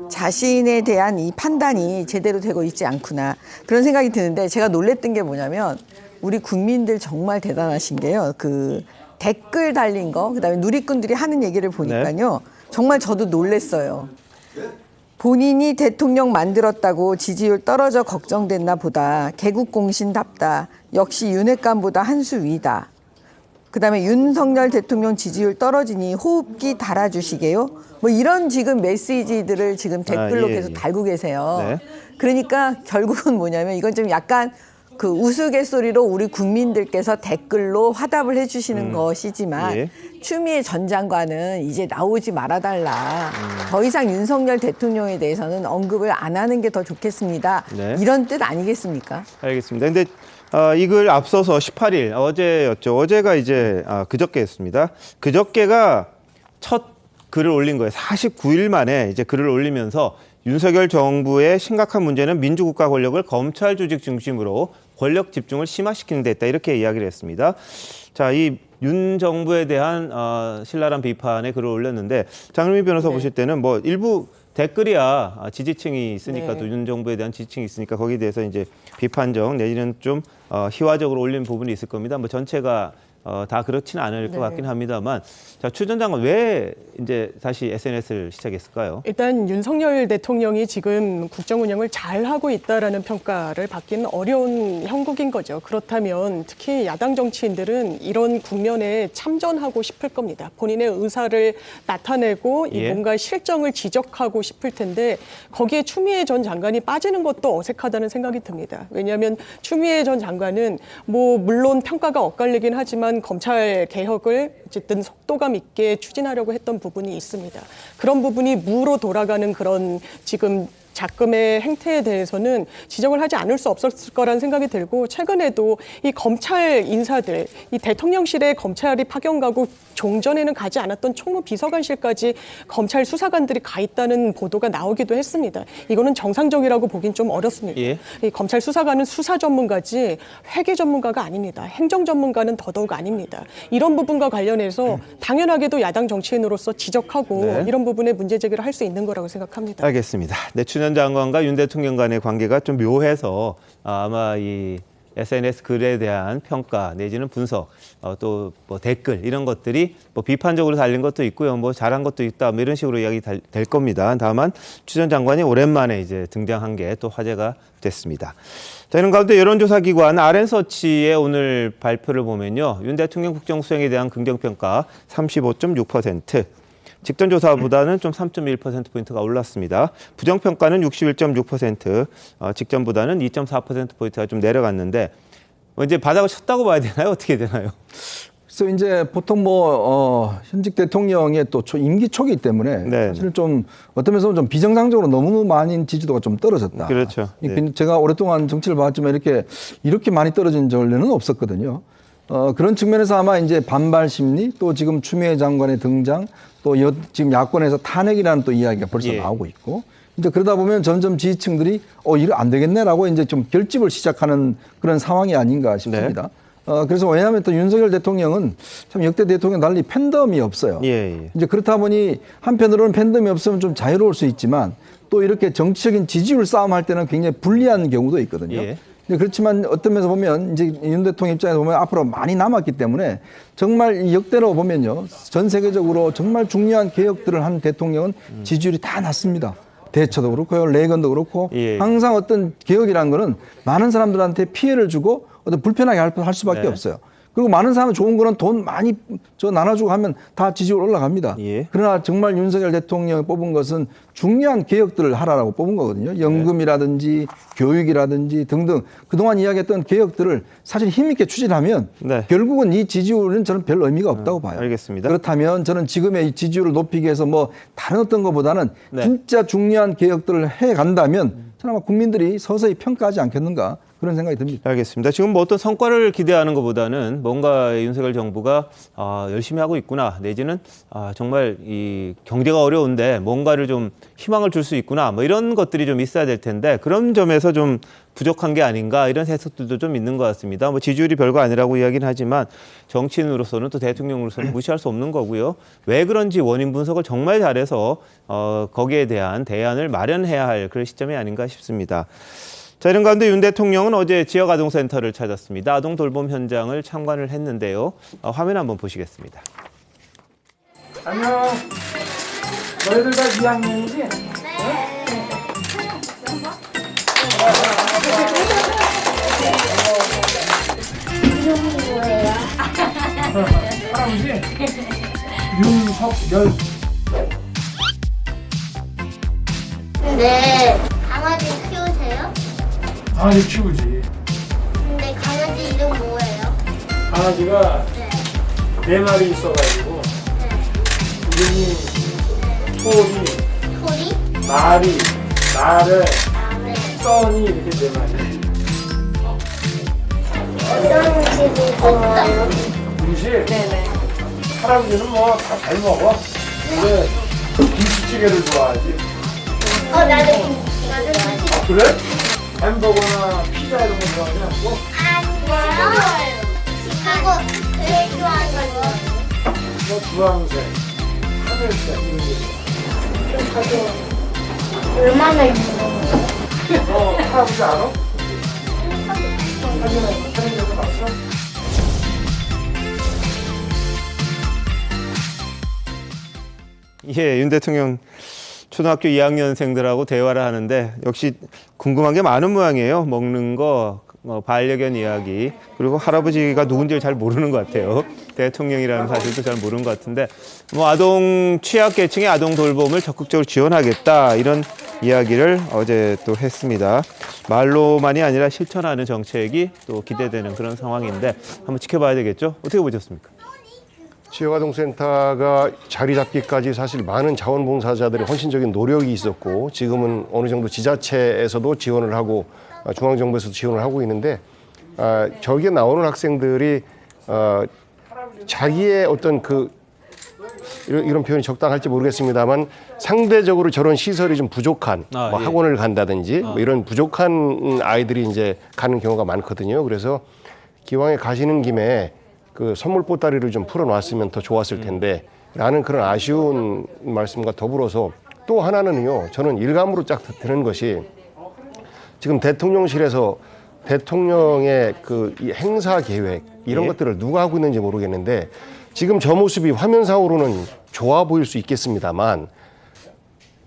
자신에 대한 이 판단이 제대로 되고 있지 않구나 그런 생각이 드는데 제가 놀랬던 게 뭐냐면 우리 국민들 정말 대단하신 게요. 댓글 달린 거, 그다음에 누리꾼들이 하는 얘기를 보니까요. 정말 저도 놀랬어요. 본인이 대통령 만들었다고 지지율 떨어져 걱정됐나 보다. 개국공신답다. 역시 윤핵관보다 한 수 위다. 그다음에 윤석열 대통령 지지율 떨어지니 호흡기 달아주시게요. 뭐 이런 지금 메시지들을 지금 댓글로 계속 달고 계세요. 그러니까 결국은 뭐냐면 이건 좀 약간 그 우스갯소리로 우리 국민들께서 댓글로 화답을 해주시는 것이지만 추미애 전 장관은 이제 나오지 말아달라. 더 이상 윤석열 대통령에 대해서는 언급을 안 하는 게 더 좋겠습니다. 이런 뜻 아니겠습니까? 알겠습니다. 근데 이걸 앞서서 18일 어제였죠. 어제가 이제 그저께였습니다. 그저께가 첫 글을 올린 거예요. 49일 만에 이제 글을 올리면서 윤석열 정부의 심각한 문제는 민주국가 권력을 검찰 조직 중심으로 권력 집중을 심화시키는 데 있다. 이렇게 이야기를 했습니다. 자, 이 윤 정부에 대한 신랄한 비판에 글을 올렸는데 장르미 변호사 보실 때는 뭐 일부 댓글이야 지지층이 있으니까 또 윤 정부에 대한 지지층이 있으니까 거기에 대해서 이제 비판적 내지는 좀 희화적으로 올린 부분이 있을 겁니다. 뭐 전체가 다 그렇지는 않을 것 같긴 합니다만, 자, 추 전 장관 왜 이제 다시 SNS를 시작했을까요? 일단 윤석열 대통령이 지금 국정 운영을 잘 하고 있다라는 평가를 받기는 어려운 형국인 거죠. 그렇다면 특히 야당 정치인들은 이런 국면에 참전하고 싶을 겁니다. 본인의 의사를 나타내고 이 뭔가 실정을 지적하고 싶을 텐데 거기에 추미애 전 장관이 빠지는 것도 어색하다는 생각이 듭니다. 왜냐하면 추미애 전 장관은 뭐 물론 평가가 엇갈리긴 하지만 검찰 개혁을 어쨌든 속도감 있게 추진하려고 했던 부분이 있습니다. 그런 부분이 무로 돌아가는 그런 지금 작금의 행태에 대해서는 지적을 하지 않을 수 없었을 거라는 생각이 들고, 최근에도 이 검찰 인사들, 이 대통령실에 검찰이 파견 가고 종전에는 가지 않았던 총무비서관실까지 검찰 수사관들이 가 있다는 보도가 나오기도 했습니다. 이거는 정상적이라고 보긴 좀 어렵습니다. 이 검찰 수사관은 수사 전문가지 회계 전문가가 아닙니다. 행정 전문가는 더더욱 아닙니다. 이런 부분과 관련해서 당연하게도 야당 정치인으로서 지적하고 이런 부분에 문제 제기를 할 수 있는 거라고 생각합니다. 알겠습니다. 추 전 장관과 윤 대통령 간의 관계가 좀 묘해서 아마 이 SNS 글에 대한 평가 내지는 분석, 또 뭐 댓글 이런 것들이 뭐 비판적으로 달린 것도 있고요, 뭐 잘한 것도 있다, 뭐 이런 식으로 이야기 될 겁니다. 다만 추 전 장관이 오랜만에 이제 등장한 게 또 화제가 됐습니다. 자, 이런 가운데 여론조사기관 RN서치의 오늘 발표를 보면요, 윤 대통령 국정수행에 대한 긍정평가 35.6%. 직전 조사보다는 좀 3.1%포인트가 올랐습니다. 부정평가는 61.6%, 직전보다는 2.4%포인트가 좀 내려갔는데, 이제 바닥을 쳤다고 봐야 되나요? 어떻게 되나요? 그래서 이제 보통 현직 대통령의 또 임기 초기 때문에 사실 좀 어떤 면에서 좀 비정상적으로 너무 많은 지지도가 좀 떨어졌다. 그렇죠. 제가 오랫동안 정치를 봐왔지만 이렇게 많이 떨어진 전례는 없었거든요. 그런 측면에서 아마 이제 반발 심리, 또 지금 추미애 장관의 등장, 또 지금 야권에서 탄핵이라는 또 이야기가 벌써 나오고 있고, 이제 그러다 보면 점점 지지층들이 이거 안 되겠네라고 이제 좀 결집을 시작하는 그런 상황이 아닌가 싶습니다. 그래서 왜냐하면 또 윤석열 대통령은 참 역대 대통령 달리 팬덤이 없어요. 이제 그렇다 보니 한편으로는 팬덤이 없으면 좀 자유로울 수 있지만 또 이렇게 정치적인 지지율 싸움할 때는 굉장히 불리한 경우도 있거든요. 그렇지만 어떤 면에서 보면 이제 윤 대통령 입장에서 보면 앞으로 많이 남았기 때문에 정말 역대로 보면요, 전 세계적으로 정말 중요한 개혁들을 한 대통령은 지지율이 다 낮습니다. 대처도 그렇고요, 레이건도 그렇고 항상 어떤 개혁이라는 거는 많은 사람들한테 피해를 주고 어떤 불편하게 할 수밖에 없어요. 그리고 많은 사람은 좋은 거는 돈 많이 나눠주고 하면 다 지지율 올라갑니다. 그러나 정말 윤석열 대통령이 뽑은 것은 중요한 개혁들을 하라고 뽑은 거거든요. 연금이라든지 교육이라든지 등등 그동안 이야기했던 개혁들을 사실 힘있게 추진하면 결국은 이 지지율은 저는 별 의미가 없다고 봐요. 알겠습니다. 그렇다면 저는 지금의 이 지지율을 높이기 위해서 다른 어떤 것보다는 진짜 중요한 개혁들을 해간다면 저는 아마 국민들이 서서히 평가하지 않겠는가, 그런 생각이 듭니다. 알겠습니다. 지금 뭐 어떤 성과를 기대하는 것보다는 뭔가 윤석열 정부가 열심히 하고 있구나, 내지는 정말 이 경제가 어려운데 뭔가를 좀 희망을 줄 수 있구나, 뭐 이런 것들이 좀 있어야 될 텐데 그런 점에서 좀 부족한 게 아닌가, 이런 해석들도 좀 있는 것 같습니다. 뭐 지지율이 별거 아니라고 이야기는 하지만 정치인으로서는 또 대통령으로서는 무시할 수 없는 거고요. 왜 그런지 원인 분석을 정말 잘해서 거기에 대한 대안을 마련해야 할 그런 시점이 아닌가 싶습니다. 자, 이런 가운데 윤 대통령은 어제 지역아동센터를 찾았습니다. 아동 돌봄 현장을 참관을 했는데요. 화면 한번 보시겠습니다. 안녕. 너희들 다 2학년이지? 네. 이름이 뭐예요? 할아버지? 윤석열. 네. 강아지 키우세요? 강아지 키우지. 근데 강아지 이름 뭐예요? 강아지가 네. 4마리 있어가지고 이름이 토리, 토리? 나리, 나래, 네. 써니 이렇게 4마리. 어떤 음식이 좋아요? 음식? 네네. 할아버지는 뭐 다 잘 먹어. 근데 김치찌개를 좋아하지. 나도 김치. 아, 그래? 햄버거나 피자 이런 거 좋아하지 않고? 아니요. 그리고 제일 좋아하는 건 뭐 주황색, 하늘색 이런 게 좋아. 저도 얼마나 유명해요? 너 할아버지 알아? 사진에서 봤어? 예, 윤 대통령 초등학교 2학년생들하고 대화를 하는데 역시 궁금한 게 많은 모양이에요. 먹는 거, 반려견 이야기, 그리고 할아버지가 누군지 잘 모르는 것 같아요. 대통령이라는 사실도 잘 모르는 것 같은데 뭐 아동 취약계층의 아동 돌봄을 적극적으로 지원하겠다 이런 이야기를 어제 또 했습니다. 말로만이 아니라 실천하는 정책이 또 기대되는 그런 상황인데 한번 지켜봐야 되겠죠? 어떻게 보셨습니까? 지역아동센터가 자리 잡기까지 사실 많은 자원봉사자들의 헌신적인 노력이 있었고 지금은 어느 정도 지자체에서도 지원을 하고 중앙정부에서도 지원을 하고 있는데 저기에 나오는 학생들이 자기의 어떤 이런 표현이 적당할지 모르겠습니다만 상대적으로 저런 시설이 좀 부족한 뭐 예. 학원을 간다든지 뭐 이런 부족한 아이들이 이제 가는 경우가 많거든요. 그래서 기왕에 가시는 김에 그 선물 보따리를 좀 풀어놨으면 더 좋았을 텐데 라는 그런 아쉬운 말씀과 더불어서 또 하나는요. 저는 일감으로 쫙 드는 것이 지금 대통령실에서 대통령의 이 행사 계획 이런 것들을 누가 하고 있는지 모르겠는데 지금 저 모습이 화면상으로는 좋아 보일 수 있겠습니다만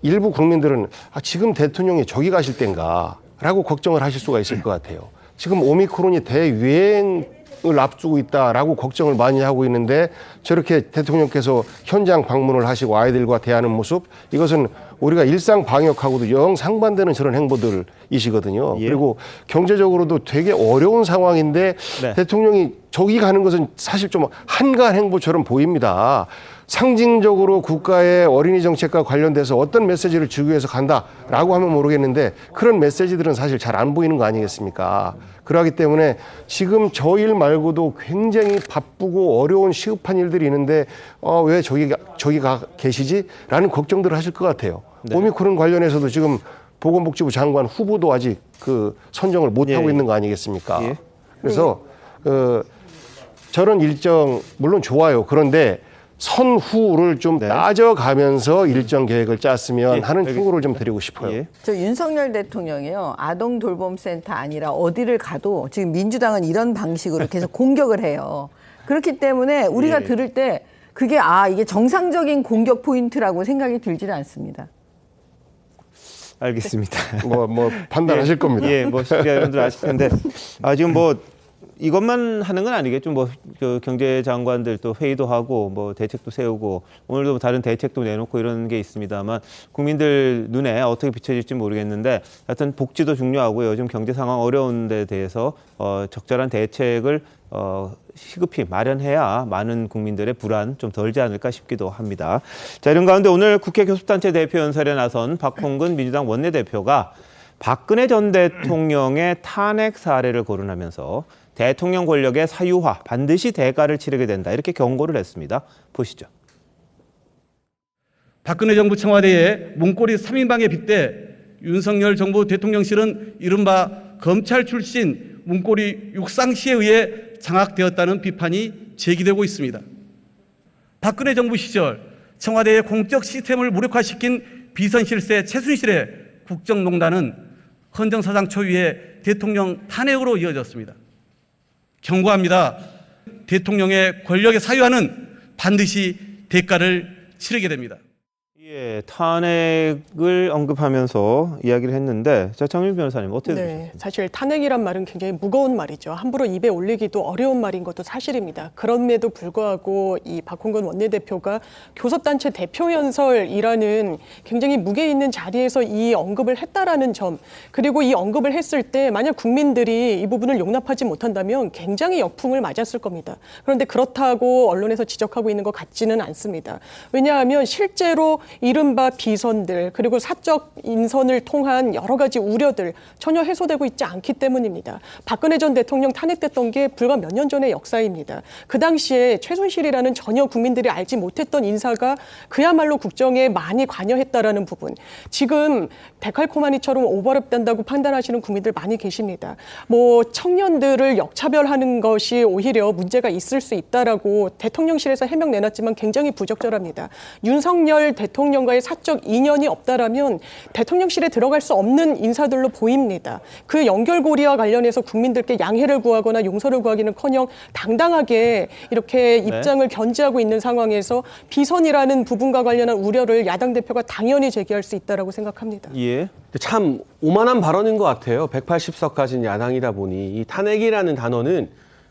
일부 국민들은 지금 대통령이 저기 가실 땐가 라고 걱정을 하실 수가 있을 것 같아요. 지금 오미크론이 대유행을 앞두고 있다라고 걱정을 많이 하고 있는데 저렇게 대통령께서 현장 방문을 하시고 아이들과 대하는 모습 이것은 우리가 일상 방역하고도 영 상반되는 저런 행보들이시거든요. 예. 그리고 경제적으로도 되게 어려운 상황인데 네. 대통령이 저기 가는 것은 사실 좀 한가한 행보처럼 보입니다. 상징적으로 국가의 어린이 정책과 관련돼서 어떤 메시지를 주기 위해서 간다라고 하면 모르겠는데 그런 메시지들은 사실 잘 안 보이는 거 아니겠습니까? 그렇기 때문에 지금 저 일 말고도 굉장히 바쁘고 어려운 시급한 일들이 있는데 왜 저기 가 계시지? 라는 걱정들을 하실 것 같아요. 네. 오미크론 관련해서도 지금 보건복지부 장관 후보도 아직 선정을 못 하고 예. 있는 거 아니겠습니까? 예. 그래서 저런 일정 물론 좋아요. 그런데 선후를 좀 따져가면서 일정 계획을 짰으면 하는 충고를 좀 드리고 싶어요. 저 윤석열 대통령이요. 아동 돌봄센터 아니라 어디를 가도 지금 민주당은 이런 방식으로 계속 공격을 해요. 그렇기 때문에 우리가 들을 때 그게 이게 정상적인 공격 포인트라고 생각이 들지는 않습니다. 알겠습니다. 뭐 판단하실 겁니다. 예, 뭐 시청자 여러분들 아실 텐데 지금 뭐 이것만 하는 건 아니겠죠. 뭐 경제장관들 또 회의도 하고 뭐 대책도 세우고 오늘도 뭐 다른 대책도 내놓고 이런 게 있습니다만 국민들 눈에 어떻게 비춰질지 모르겠는데 하여튼 복지도 중요하고요. 요즘 경제 상황 어려운 데 대해서 적절한 대책을 시급히 마련해야 많은 국민들의 불안 좀 덜지 않을까 싶기도 합니다. 자, 이런 가운데 오늘 국회 교섭단체 대표 연설에 나선 박홍근 민주당 원내대표가 박근혜 전 대통령의 탄핵 사례를 거론하면서 대통령 권력의 사유화, 반드시 대가를 치르게 된다. 이렇게 경고를 했습니다. 보시죠. 박근혜 정부 청와대의 문고리 3인방에 빗대 윤석열 정부 대통령실은 이른바 검찰 출신 문고리 육상시에 의해 장악되었다는 비판이 제기되고 있습니다. 박근혜 정부 시절 청와대의 공적 시스템을 무력화시킨 비선실세 최순실의 국정농단은 헌정사상 초유의 대통령 탄핵으로 이어졌습니다. 경고합니다. 대통령의 권력의 사유화는 반드시 대가를 치르게 됩니다. 예, 탄핵을 언급하면서 이야기를 했는데, 자, 정윤 변호사님 어떻게 들으셨습니까? 사실 탄핵이란 말은 굉장히 무거운 말이죠. 함부로 입에 올리기도 어려운 말인 것도 사실입니다. 그럼에도 불구하고 이 박홍근 원내대표가 교섭단체 대표연설이라는 굉장히 무게 있는 자리에서 이 언급을 했다라는 점, 그리고 이 언급을 했을 때 만약 국민들이 이 부분을 용납하지 못한다면 굉장히 역풍을 맞았을 겁니다. 그런데 그렇다고 언론에서 지적하고 있는 것 같지는 않습니다. 왜냐하면 실제로 이른바 비선들 그리고 사적 인선을 통한 여러 가지 우려들 전혀 해소되고 있지 않기 때문입니다. 박근혜 전 대통령 탄핵됐던 게 불과 몇 년 전의 역사입니다. 그 당시에 최순실이라는 전혀 국민들이 알지 못했던 인사가 그야말로 국정에 많이 관여했다라는 부분. 지금 데칼코마니처럼 오버랩된다고 판단하시는 국민들 많이 계십니다. 뭐 청년들을 역차별하는 것이 오히려 문제가 있을 수 있다라고 대통령실에서 해명 내놨지만 굉장히 부적절합니다. 윤석열 대통령과의 사적 인연이 없다라면 대통령실에 들어갈 수 없는 인사들로 보입니다. 그 연결고리와 관련해서 국민들께 양해를 구하거나 용서를 구하기는커녕 당당하게 이렇게 입장을 견지하고 있는 상황에서 비선이라는 부분과 관련한 우려를 야당 대표가 당연히 제기할 수 있다라고 생각합니다. 예. 참 오만한 발언인 것 같아요. 180석 가진 야당이다 보니 이 탄핵이라는 단어는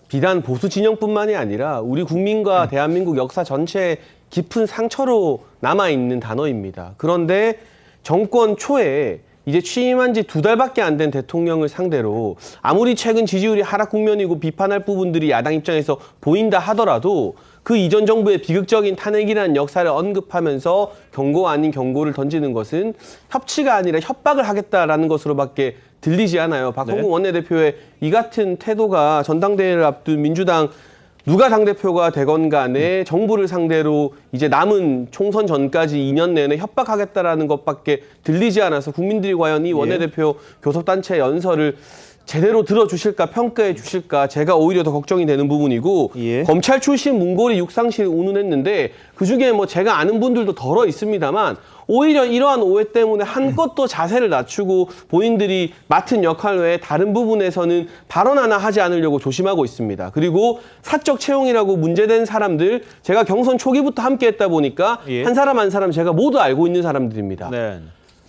비단 보수 진영뿐만이 아니라 우리 국민과 대한민국 역사 전체에 깊은 상처로 남아있는 단어입니다. 그런데 정권 초에 이제 취임한 지 2달밖에 안 된 대통령을 상대로 아무리 최근 지지율이 하락 국면이고 비판할 부분들이 야당 입장에서 보인다 하더라도 그 이전 정부의 비극적인 탄핵이라는 역사를 언급하면서 경고 아닌 경고를 던지는 것은 협치가 아니라 협박을 하겠다라는 것으로밖에 들리지 않아요. 박홍근 원내대표의 이 같은 태도가 전당대회를 앞둔 민주당 누가 당대표가 되건 간에 정부를 상대로 이제 남은 총선 전까지 2년 내내 협박하겠다라는 것밖에 들리지 않아서 국민들이 과연 이 원내대표 교섭단체 연설을 제대로 들어주실까 평가해 주실까 제가 오히려 더 걱정이 되는 부분이고 검찰 출신 문고리 육상실 운운했는데 그중에 뭐 제가 아는 분들도 덜어 있습니다만 오히려 이러한 오해 때문에 한껏 자세를 낮추고 본인들이 맡은 역할 외에 다른 부분에서는 발언 하나 하지 않으려고 조심하고 있습니다. 그리고 사적 채용이라고 문제된 사람들 제가 경선 초기부터 함께했다 보니까 한 사람 한 사람 제가 모두 알고 있는 사람들입니다.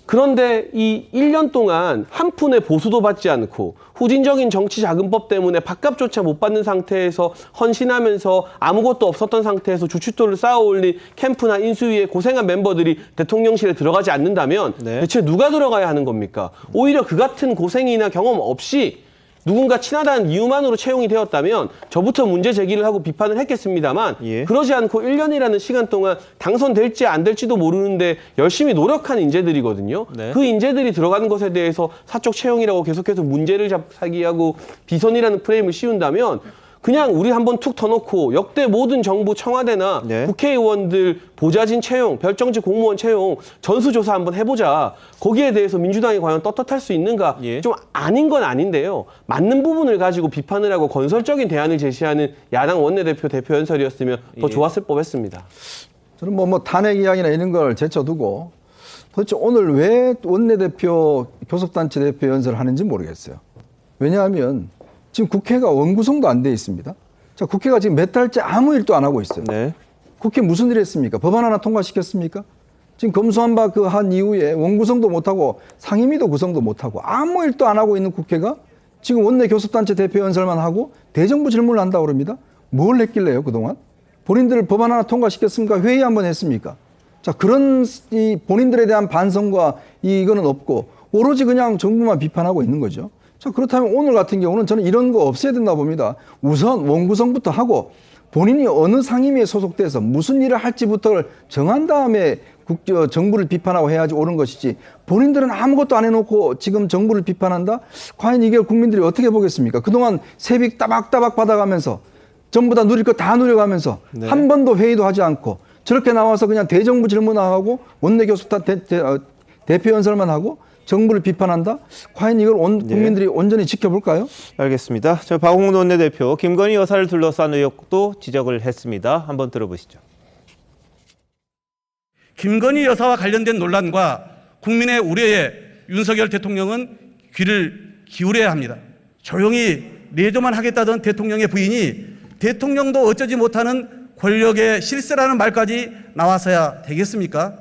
그런데 이 1년 동안 한 푼의 보수도 받지 않고 후진적인 정치자금법 때문에 밥값조차 못 받는 상태에서 헌신하면서 아무것도 없었던 상태에서 주춧돌을 쌓아올린 캠프나 인수위에 고생한 멤버들이 대통령실에 들어가지 않는다면 대체 누가 들어가야 하는 겁니까? 오히려 그 같은 고생이나 경험 없이 누군가 친하다는 이유만으로 채용이 되었다면 저부터 문제 제기를 하고 비판을 했겠습니다만 그러지 않고 1년이라는 시간 동안 당선될지 안 될지도 모르는데 열심히 노력한 인재들이거든요. 그 인재들이 들어가는 것에 대해서 사적 채용이라고 계속해서 문제를 제기하고 비선이라는 프레임을 씌운다면 그냥 우리 한번 툭 터놓고 역대 모든 정부 청와대나 국회의원들 보좌진 채용, 별정직 공무원 채용 전수조사 한번 해보자. 거기에 대해서 민주당이 과연 떳떳할 수 있는가? 좀 아닌 건 아닌데요. 맞는 부분을 가지고 비판을 하고 건설적인 대안을 제시하는 야당 원내대표 대표 연설이었으면 더 좋았을 법했습니다. 저는 뭐 탄핵 이야기나 이런 걸 제쳐두고 도대체 오늘 왜 원내대표 교섭단체 대표 연설을 하는지 모르겠어요. 왜냐하면 지금 국회가 원구성도 안 돼 있습니다. 자, 국회가 지금 몇 달째 아무 일도 안 하고 있어요. 국회 무슨 일 했습니까? 법안 하나 통과시켰습니까? 지금 검수한 바 그 한 이후에 원구성도 못하고 상임위도 구성도 못하고 아무 일도 안 하고 있는 국회가 지금 원내 교섭단체 대표 연설만 하고 대정부 질문을 한다고 그럽니다. 뭘 했길래요, 그동안? 본인들 법안 하나 통과시켰습니까? 회의 한번 했습니까? 자, 그런 이 본인들에 대한 반성과 이거는 없고 오로지 그냥 정부만 비판하고 있는 거죠. 자, 그렇다면 오늘 같은 경우는 저는 이런 거 없애야 된다 봅니다. 우선 원구성부터 하고 본인이 어느 상임위에 소속돼서 무슨 일을 할지부터를 정한 다음에 정부를 비판하고 해야지 옳은 것이지 본인들은 아무것도 안 해놓고 지금 정부를 비판한다? 과연 이게 국민들이 어떻게 보겠습니까? 그동안 세비 따박따박 받아가면서 전부 다 누릴 거 다 누려가면서 한 번도 회의도 하지 않고 저렇게 나와서 그냥 대정부 질문하고 원내교섭단 대표 연설만 하고 정부를 비판한다? 과연 이걸 국민들이 온전히 지켜볼까요? 알겠습니다. 저 박홍근 원내대표 김건희 여사를 둘러싼 의혹도 지적을 했습니다. 한번 들어보시죠. 김건희 여사와 관련된 논란과 국민의 우려에 윤석열 대통령은 귀를 기울여야 합니다. 조용히 내조만 하겠다던 대통령의 부인이 대통령도 어쩌지 못하는 권력의 실세라는 말까지 나와서야 되겠습니까?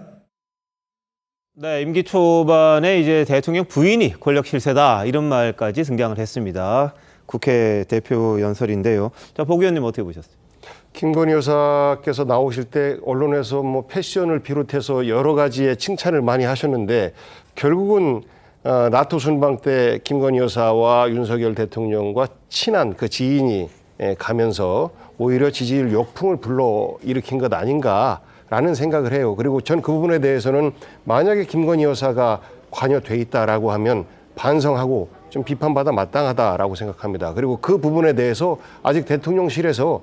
네, 임기 초반에 이제 대통령 부인이 권력 실세다 이런 말까지 등장을 했습니다. 국회 대표 연설인데요. 자, 복 의원님 어떻게 보셨어요? 김건희 여사께서 나오실 때 언론에서 뭐 패션을 비롯해서 여러 가지의 칭찬을 많이 하셨는데 결국은 나토 순방 때 김건희 여사와 윤석열 대통령과 친한 그 지인이 가면서 오히려 지지율 역풍을 불러일으킨 것 아닌가라는 생각을 해요. 그리고 전 그 부분에 대해서는 만약에 김건희 여사가 관여돼 있다라고 하면 반성하고 좀 비판받아 마땅하다라고 생각합니다. 그리고 그 부분에 대해서 아직 대통령실에서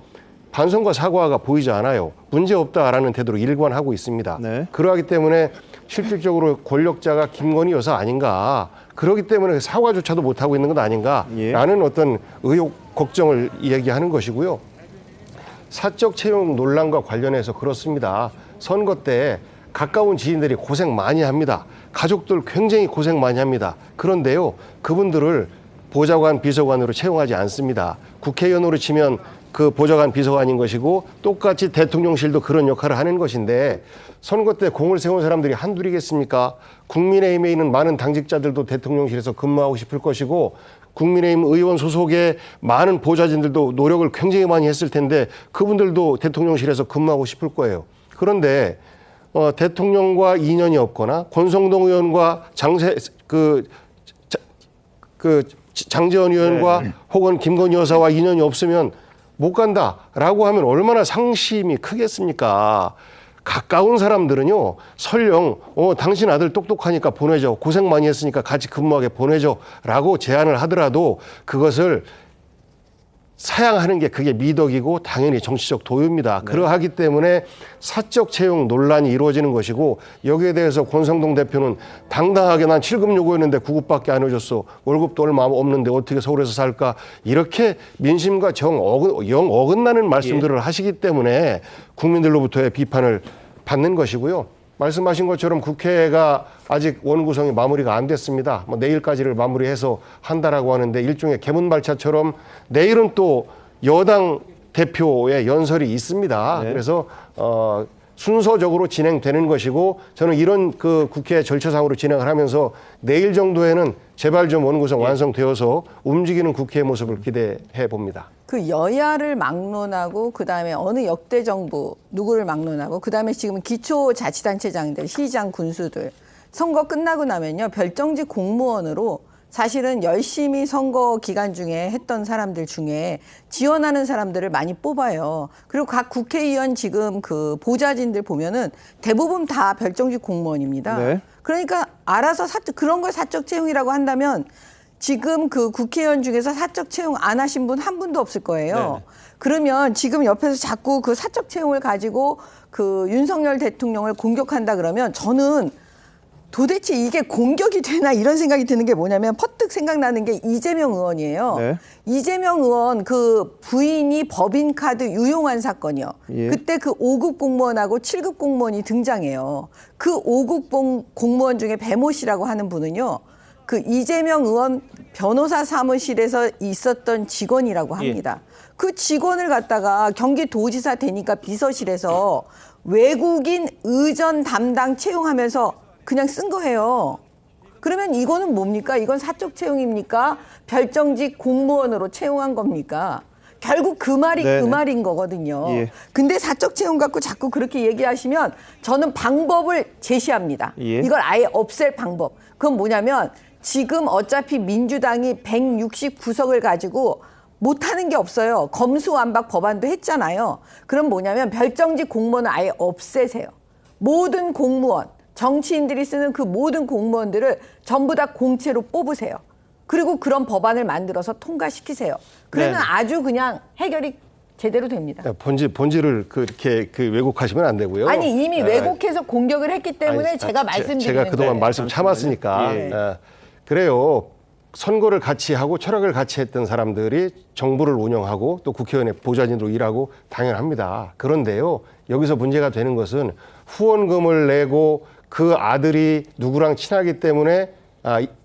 반성과 사과가 보이지 않아요. 문제없다라는 태도로 일관하고 있습니다. 네. 그러하기 때문에 실질적으로 권력자가 김건희 여사 아닌가, 그렇기 때문에 사과조차도 못하고 있는 것 아닌가라는 어떤 의혹, 걱정을 이야기하는 것이고요. 사적 채용 논란과 관련해서 그렇습니다. 선거 때 가까운 지인들이 고생 많이 합니다. 가족들 굉장히 고생 많이 합니다. 그런데요, 그분들을 보좌관, 비서관으로 채용하지 않습니다. 국회의원으로 치면 그 보좌관, 비서관인 것이고 똑같이 대통령실도 그런 역할을 하는 것인데 선거 때 공을 세운 사람들이 한둘이겠습니까? 국민의힘에 있는 많은 당직자들도 대통령실에서 근무하고 싶을 것이고 국민의힘 의원 소속의 많은 보좌진들도 노력을 굉장히 많이 했을 텐데 그분들도 대통령실에서 근무하고 싶을 거예요. 그런데 대통령과 인연이 없거나 권성동 의원과 장제원 의원과 혹은 김건희 여사와 인연이 없으면 못 간다라고 하면 얼마나 상심이 크겠습니까? 가까운 사람들은요, 설령 당신 아들 똑똑하니까 보내줘, 고생 많이 했으니까 같이 근무하게 보내줘라고 제안을 하더라도 그것을 사양하는 게 그게 미덕이고 당연히 정치적 도유입니다. 그러하기 때문에 사적 채용 논란이 이루어지는 것이고 여기에 대해서 권성동 대표는 당당하게 난 7급 요구했는데 9급밖에 안 해줬어. 월급도 얼마 없는데 어떻게 서울에서 살까. 이렇게 민심과 영 어긋나는 말씀들을 하시기 때문에 국민들로부터의 비판을 받는 것이고요. 말씀하신 것처럼 국회가 아직 원구성이 마무리가 안 됐습니다. 뭐 내일까지를 마무리해서 한다라고 하는데 일종의 개문발차처럼 내일은 또 여당 대표의 연설이 있습니다. 네. 그래서 순서적으로 진행되는 것이고 저는 이런 그 국회 절차상으로 진행을 하면서 내일 정도에는 제발 좀 원구성 완성되어서 움직이는 국회의 모습을 기대해 봅니다. 그 여야를 막론하고 그다음에 어느 역대 정부 누구를 막론하고 그다음에 지금 기초자치단체장들, 시장, 군수들 선거 끝나고 나면요 별정직 공무원으로 사실은 열심히 선거 기간 중에 했던 사람들 중에 지원하는 사람들을 많이 뽑아요. 그리고 각 국회의원 지금 그 보좌진들 보면은 대부분 다 별정직 공무원입니다. 네. 그러니까 알아서 그런 걸 사적 채용이라고 한다면 지금 그 국회의원 중에서 사적 채용 안 하신 분 한 분도 없을 거예요. 네. 그러면 지금 옆에서 자꾸 그 사적 채용을 가지고 그 윤석열 대통령을 공격한다 그러면 저는 도대체 이게 공격이 되나 이런 생각이 드는 게 뭐냐면 퍼뜩 생각나는 게 이재명 의원이에요. 네. 이재명 의원 그 부인이 법인카드 유용한 사건이요. 예. 그때 그 5급 공무원하고 7급 공무원이 등장해요. 그 5급 공무원 중에 배모 씨라고 하는 분은요. 그 이재명 의원 변호사 사무실에서 있었던 직원이라고 합니다. 그 직원을 갖다가 경기도지사 되니까 비서실에서 외국인 의전 담당 채용하면서 그냥 쓴 거예요. 그러면 이거는 뭡니까? 이건 사적 채용입니까? 별정직 공무원으로 채용한 겁니까? 결국 그 말이 네네. 그 말인 거거든요. 예. 근데 사적 채용 갖고 자꾸 그렇게 얘기하시면 저는 방법을 제시합니다. 예. 이걸 아예 없앨 방법. 그건 뭐냐면 지금 어차피 민주당이 169석을 가지고 못하는 게 없어요. 검수완박 법안도 했잖아요. 그럼 뭐냐면 별정직 공무원을 아예 없애세요. 모든 공무원, 정치인들이 쓰는 그 모든 공무원들을 전부 다 공채로 뽑으세요. 그리고 그런 법안을 만들어서 통과시키세요. 그러면 네. 아주 그냥 해결이 제대로 됩니다. 본질을 그렇게 왜곡하시면 안 되고요. 아니 이미 왜곡해서 공격을 했기 때문에 제가 말씀드리는 제가 그동안 거예요. 말씀 참았으니까. 예. 그래요. 선거를 같이 하고 철학을 같이 했던 사람들이 정부를 운영하고 또 국회의원의 보좌진으로 일하고 당연합니다. 그런데요. 여기서 문제가 되는 것은 후원금을 내고 그 아들이 누구랑 친하기 때문에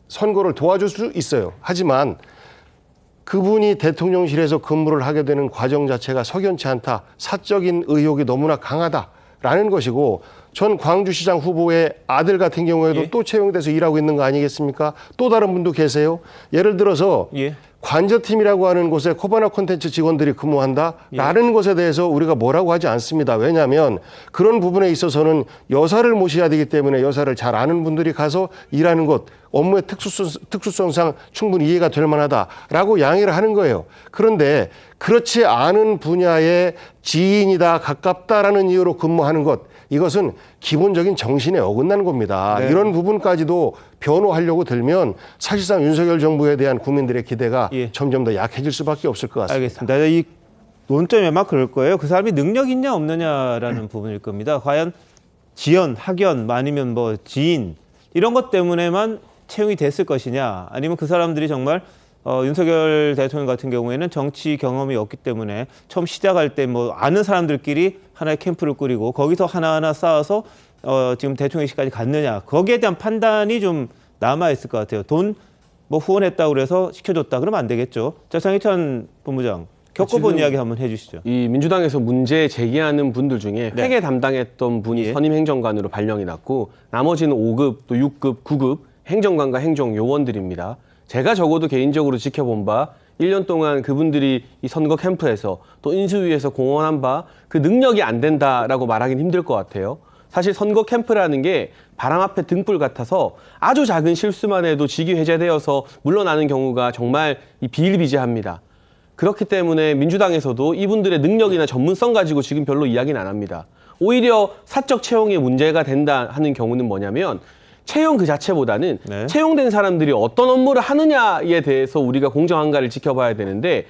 선거를 도와줄 수 있어요. 하지만 그분이 대통령실에서 근무를 하게 되는 과정 자체가 석연치 않다. 사적인 의혹이 너무나 강하다라는 것이고, 전 광주시장 후보의 아들 같은 경우에도 또 채용돼서 일하고 있는 거 아니겠습니까? 또 다른 분도 계세요. 예를 들어서 관저팀이라고 하는 곳에 코바나 콘텐츠 직원들이 근무한다라는 것에 대해서 우리가 뭐라고 하지 않습니다. 왜냐하면 그런 부분에 있어서는 여사를 모셔야 되기 때문에 여사를 잘 아는 분들이 가서 일하는 것, 업무의 특수성상 충분히 이해가 될 만하다라고 양해를 하는 거예요. 그런데 그렇지 않은 분야의 지인이다, 가깝다라는 이유로 근무하는 것, 이것은 기본적인 정신에 어긋나는 겁니다. 네. 이런 부분까지도 변호하려고 들면 사실상 윤석열 정부에 대한 국민들의 기대가 점점 더 약해질 수밖에 없을 것 같습니다. 알겠습니다. 이 논점이 아마 그럴 거예요. 그 사람이 능력 있냐 없느냐라는 부분일 겁니다. 과연 지연, 학연, 아니면 뭐 지인 이런 것 때문에만 채용이 됐을 것이냐, 아니면 그 사람들이 정말 윤석열 대통령 같은 경우에는 정치 경험이 없기 때문에 처음 시작할 때 뭐 아는 사람들끼리 하나의 캠프를 꾸리고 거기서 하나하나 쌓아서 지금 대통령실까지 갔느냐, 거기에 대한 판단이 좀 남아있을 것 같아요. 돈 뭐 후원했다고 그래서 시켜줬다 그러면 안 되겠죠. 자, 장희찬 본부장, 겪어본 이야기 한번 해주시죠. 이 민주당에서 문제 제기하는 분들 중에 회계 담당했던 분이 선임 행정관으로 발령이 났고, 나머지는 5급, 또 6급, 9급 행정관과 행정요원들입니다. 제가 적어도 개인적으로 지켜본 바 1년 동안 그분들이 이 선거 캠프에서 또 인수위에서 공헌한 바 그 능력이 안 된다라고 말하기는 힘들 것 같아요. 사실 선거 캠프라는 게 바람 앞에 등불 같아서 아주 작은 실수만 해도 직위 해제되어서 물러나는 경우가 정말 비일비재합니다. 그렇기 때문에 민주당에서도 이분들의 능력이나 전문성 가지고 지금 별로 이야기는 안 합니다. 오히려 사적 채용에 문제가 된다 하는 경우는 뭐냐면, 채용 그 자체보다는 채용된 사람들이 어떤 업무를 하느냐에 대해서 우리가 공정한가를 지켜봐야 되는데,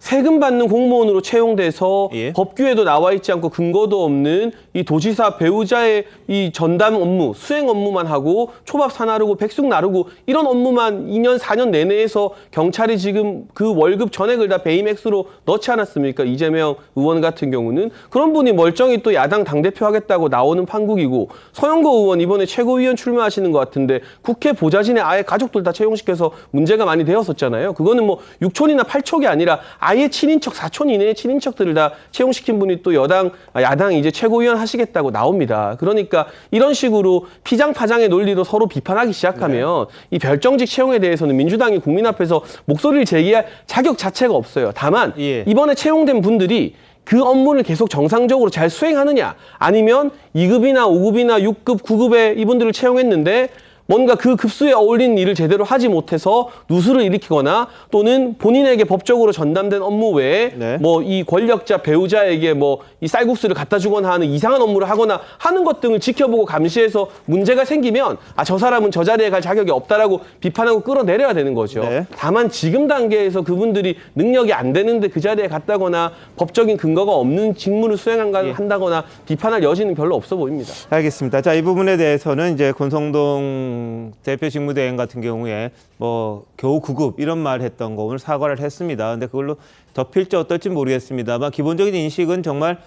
세금 받는 공무원으로 채용돼서 법규에도 나와 있지 않고 근거도 없는 이 도지사 배우자의 이 전담 업무, 수행 업무만 하고 초밥 사나르고 백숙 나르고 이런 업무만 2년, 4년 내내 해서 경찰이 지금 그 월급 전액을 다 베이맥스로 넣지 않았습니까? 이재명 의원 같은 경우는 그런 분이 멀쩡히 또 야당 당대표 하겠다고 나오는 판국이고, 서영거 의원 이번에 최고위원 출마하시는 것 같은데 국회 보좌진의 아예 가족들 다 채용시켜서 문제가 많이 되었었잖아요. 그거는 뭐 6촌이나 8촌이 아니라 아예 친인척, 4촌 이내의 친인척들을 다 채용시킨 분이 또 야당 이제 최고위원 하시겠다고 나옵니다. 그러니까 이런 식으로 피장파장의 논리로 서로 비판하기 시작하면 이 별정직 채용에 대해서는 민주당이 국민 앞에서 목소리를 제기할 자격 자체가 없어요. 다만 이번에 채용된 분들이 그 업무를 계속 정상적으로 잘 수행하느냐, 아니면 2급이나 5급이나 6급, 9급에 이분들을 채용했는데 뭔가 그 급수에 어울리는 일을 제대로 하지 못해서 누수를 일으키거나, 또는 본인에게 법적으로 전담된 업무 외에 뭐 이 권력자 배우자에게 뭐 이 쌀국수를 갖다 주거나 하는 이상한 업무를 하거나 하는 것 등을 지켜보고 감시해서 문제가 생기면 저 사람은 저 자리에 갈 자격이 없다라고 비판하고 끌어내려야 되는 거죠. 다만 지금 단계에서 그분들이 능력이 안 되는데 그 자리에 갔다거나 법적인 근거가 없는 직무를 수행한다거나 비판할 여지는 별로 없어 보입니다. 알겠습니다. 자, 이 부분에 대해서는 이제 권성동 대표 직무대행 같은 경우에 뭐 겨우 9급 이런 말 했던 거 오늘 사과를 했습니다. 근데 그걸로 덮일지 어떨지 모르겠습니다만, 기본적인 인식은 정말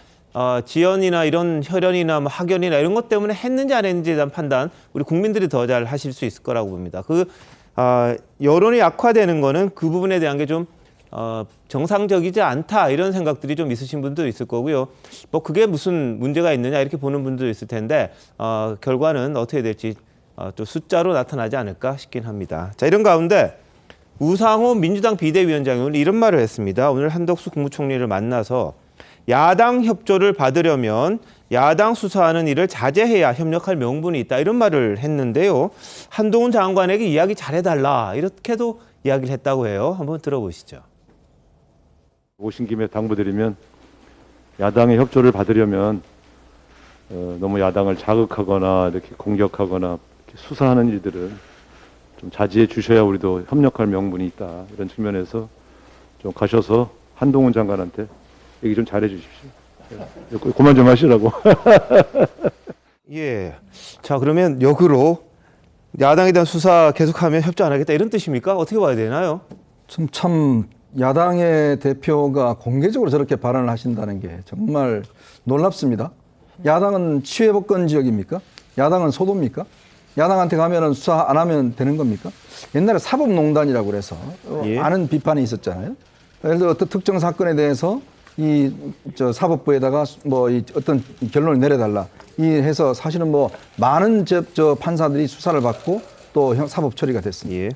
지연이나 이런 혈연이나 뭐 학연이나 이런 것 때문에 했는지 안 했는지에 대한 판단 우리 국민들이 더 잘 하실 수 있을 거라고 봅니다. 여론이 약화되는 거는 그 부분에 대한 게 좀 정상적이지 않다 이런 생각들이 좀 있으신 분도 있을 거고요. 뭐 그게 무슨 문제가 있느냐 이렇게 보는 분도 있을 텐데 결과는 어떻게 될지 또 숫자로 나타나지 않을까 싶긴 합니다. 자, 이런 가운데 우상호 민주당 비대위원장이 오늘 이런 말을 했습니다. 오늘 한덕수 국무총리를 만나서 야당 협조를 받으려면 야당 수사하는 일을 자제해야 협력할 명분이 있다 이런 말을 했는데요. 한동훈 장관에게 이야기 잘해달라 이렇게도 이야기를 했다고 해요. 한번 들어보시죠. 오신 김에 당부드리면, 야당의 협조를 받으려면 너무 야당을 자극하거나 이렇게 공격하거나 이렇게 수사하는 일들을 좀 자제해 주셔야 우리도 협력할 명분이 있다. 이런 측면에서 좀 가셔서 한동훈 장관한테 얘기 좀 잘해 주십시오. 그만 좀 하시라고. 예. 자, 그러면 역으로 야당에 대한 수사 계속하면 협조 안 하겠다 이런 뜻입니까? 어떻게 봐야 되나요? 참 야당의 대표가 공개적으로 저렇게 발언을 하신다는 게 정말 놀랍습니다. 야당은 치외법권 지역입니까? 야당은 소도입니까? 야당한테 가면은 수사 안 하면 되는 겁니까? 옛날에 사법농단이라고 그래서 많은 비판이 있었잖아요. 예를 들어 어떤 특정 사건에 대해서 사법부에다가 어떤 결론을 내려달라. 이 해서 사실은 많은 판사들이 수사를 받고 또 사법 처리가 됐습니다.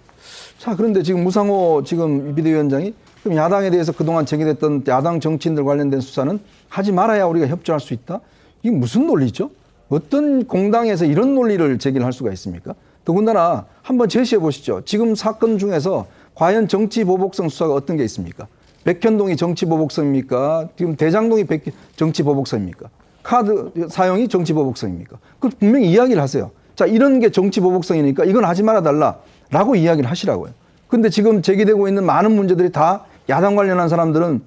자, 그런데 지금 무상호 지금 비대위원장이 그럼 야당에 대해서 그동안 제기됐던 야당 정치인들 관련된 수사는 하지 말아야 우리가 협조할 수 있다? 이게 무슨 논리죠? 어떤 공당에서 이런 논리를 제기를 할 수가 있습니까? 더군다나 한번 제시해 보시죠. 지금 사건 중에서 과연 정치보복성 수사가 어떤 게 있습니까? 백현동이 정치보복성입니까? 지금 대장동이 정치보복성입니까? 카드 사용이 정치보복성입니까? 그 분명히 이야기를 하세요. 자, 이런 게 정치보복성이니까 이건 하지 말아달라라고 이야기를 하시라고요. 근데 지금 제기되고 있는 많은 문제들이 다 야당 관련한 사람들은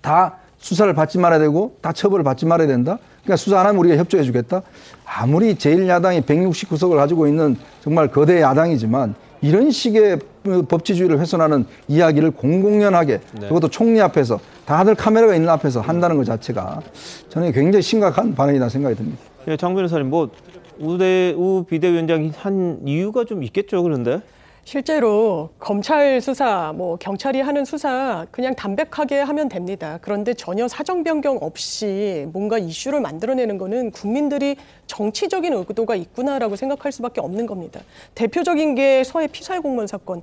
다 수사를 받지 말아야 되고 다 처벌을 받지 말아야 된다. 그러니까 수사 안 하면 우리가 협조해 주겠다. 아무리 제1야당이 169석을 가지고 있는 정말 거대 야당이지만 이런 식의 법치주의를 훼손하는 이야기를 공공연하게 그것도 총리 앞에서 다들 카메라가 있는 앞에서 한다는 것 자체가 저는 굉장히 심각한 발언이다 생각이 듭니다. 장 변호사님, 우 비대위원장이 한 이유가 좀 있겠죠, 그런데? 실제로 검찰 수사, 경찰이 하는 수사 그냥 담백하게 하면 됩니다. 그런데 전혀 사정 변경 없이 뭔가 이슈를 만들어내는 거는 국민들이 정치적인 의도가 있구나라고 생각할 수밖에 없는 겁니다. 대표적인 게 서해 피살 공무원 사건.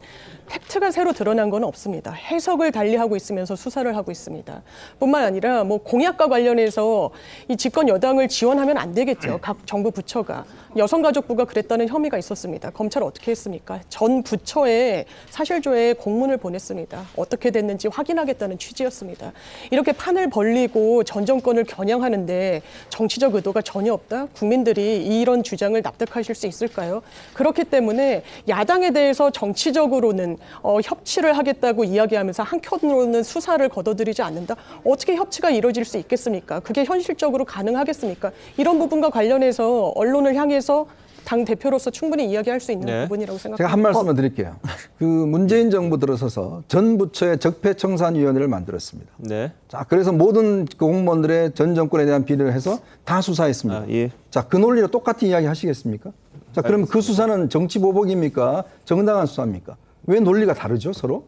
팩트가 새로 드러난 건 없습니다. 해석을 달리하고 있으면서 수사를 하고 있습니다. 뿐만 아니라 공약과 관련해서 이 집권 여당을 지원하면 안 되겠죠. 각 정부 부처가. 여성가족부가 그랬다는 혐의가 있었습니다. 검찰은 어떻게 했습니까? 전 부처에 사실조회 공문을 보냈습니다. 어떻게 됐는지 확인하겠다는 취지였습니다. 이렇게 판을 벌리고 전 정권을 겨냥하는데 정치적 의도가 전혀 없다? 국민들이 이런 주장을 납득하실 수 있을까요? 그렇기 때문에 야당에 대해서 정치적으로는 협치를 하겠다고 이야기하면서 한편으로는 수사를 거둬들이지 않는다? 어떻게 협치가 이루어질 수 있겠습니까? 그게 현실적으로 가능하겠습니까? 이런 부분과 관련해서 언론을 향해서 당 대표로서 충분히 이야기할 수 있는 부분이라고 생각합니다. 제가 한 말씀만 드릴게요. 그 문재인 정부 들어서서 전 부처의 적폐청산위원회를 만들었습니다. 자, 그래서 모든 공무원들의 전 정권에 대한 비리를 해서 다 수사했습니다. 자, 그 논리로 똑같이 이야기하시겠습니까? 자, 그럼 그 수사는 정치보복입니까? 정당한 수사입니까? 왜 논리가 다르죠, 서로?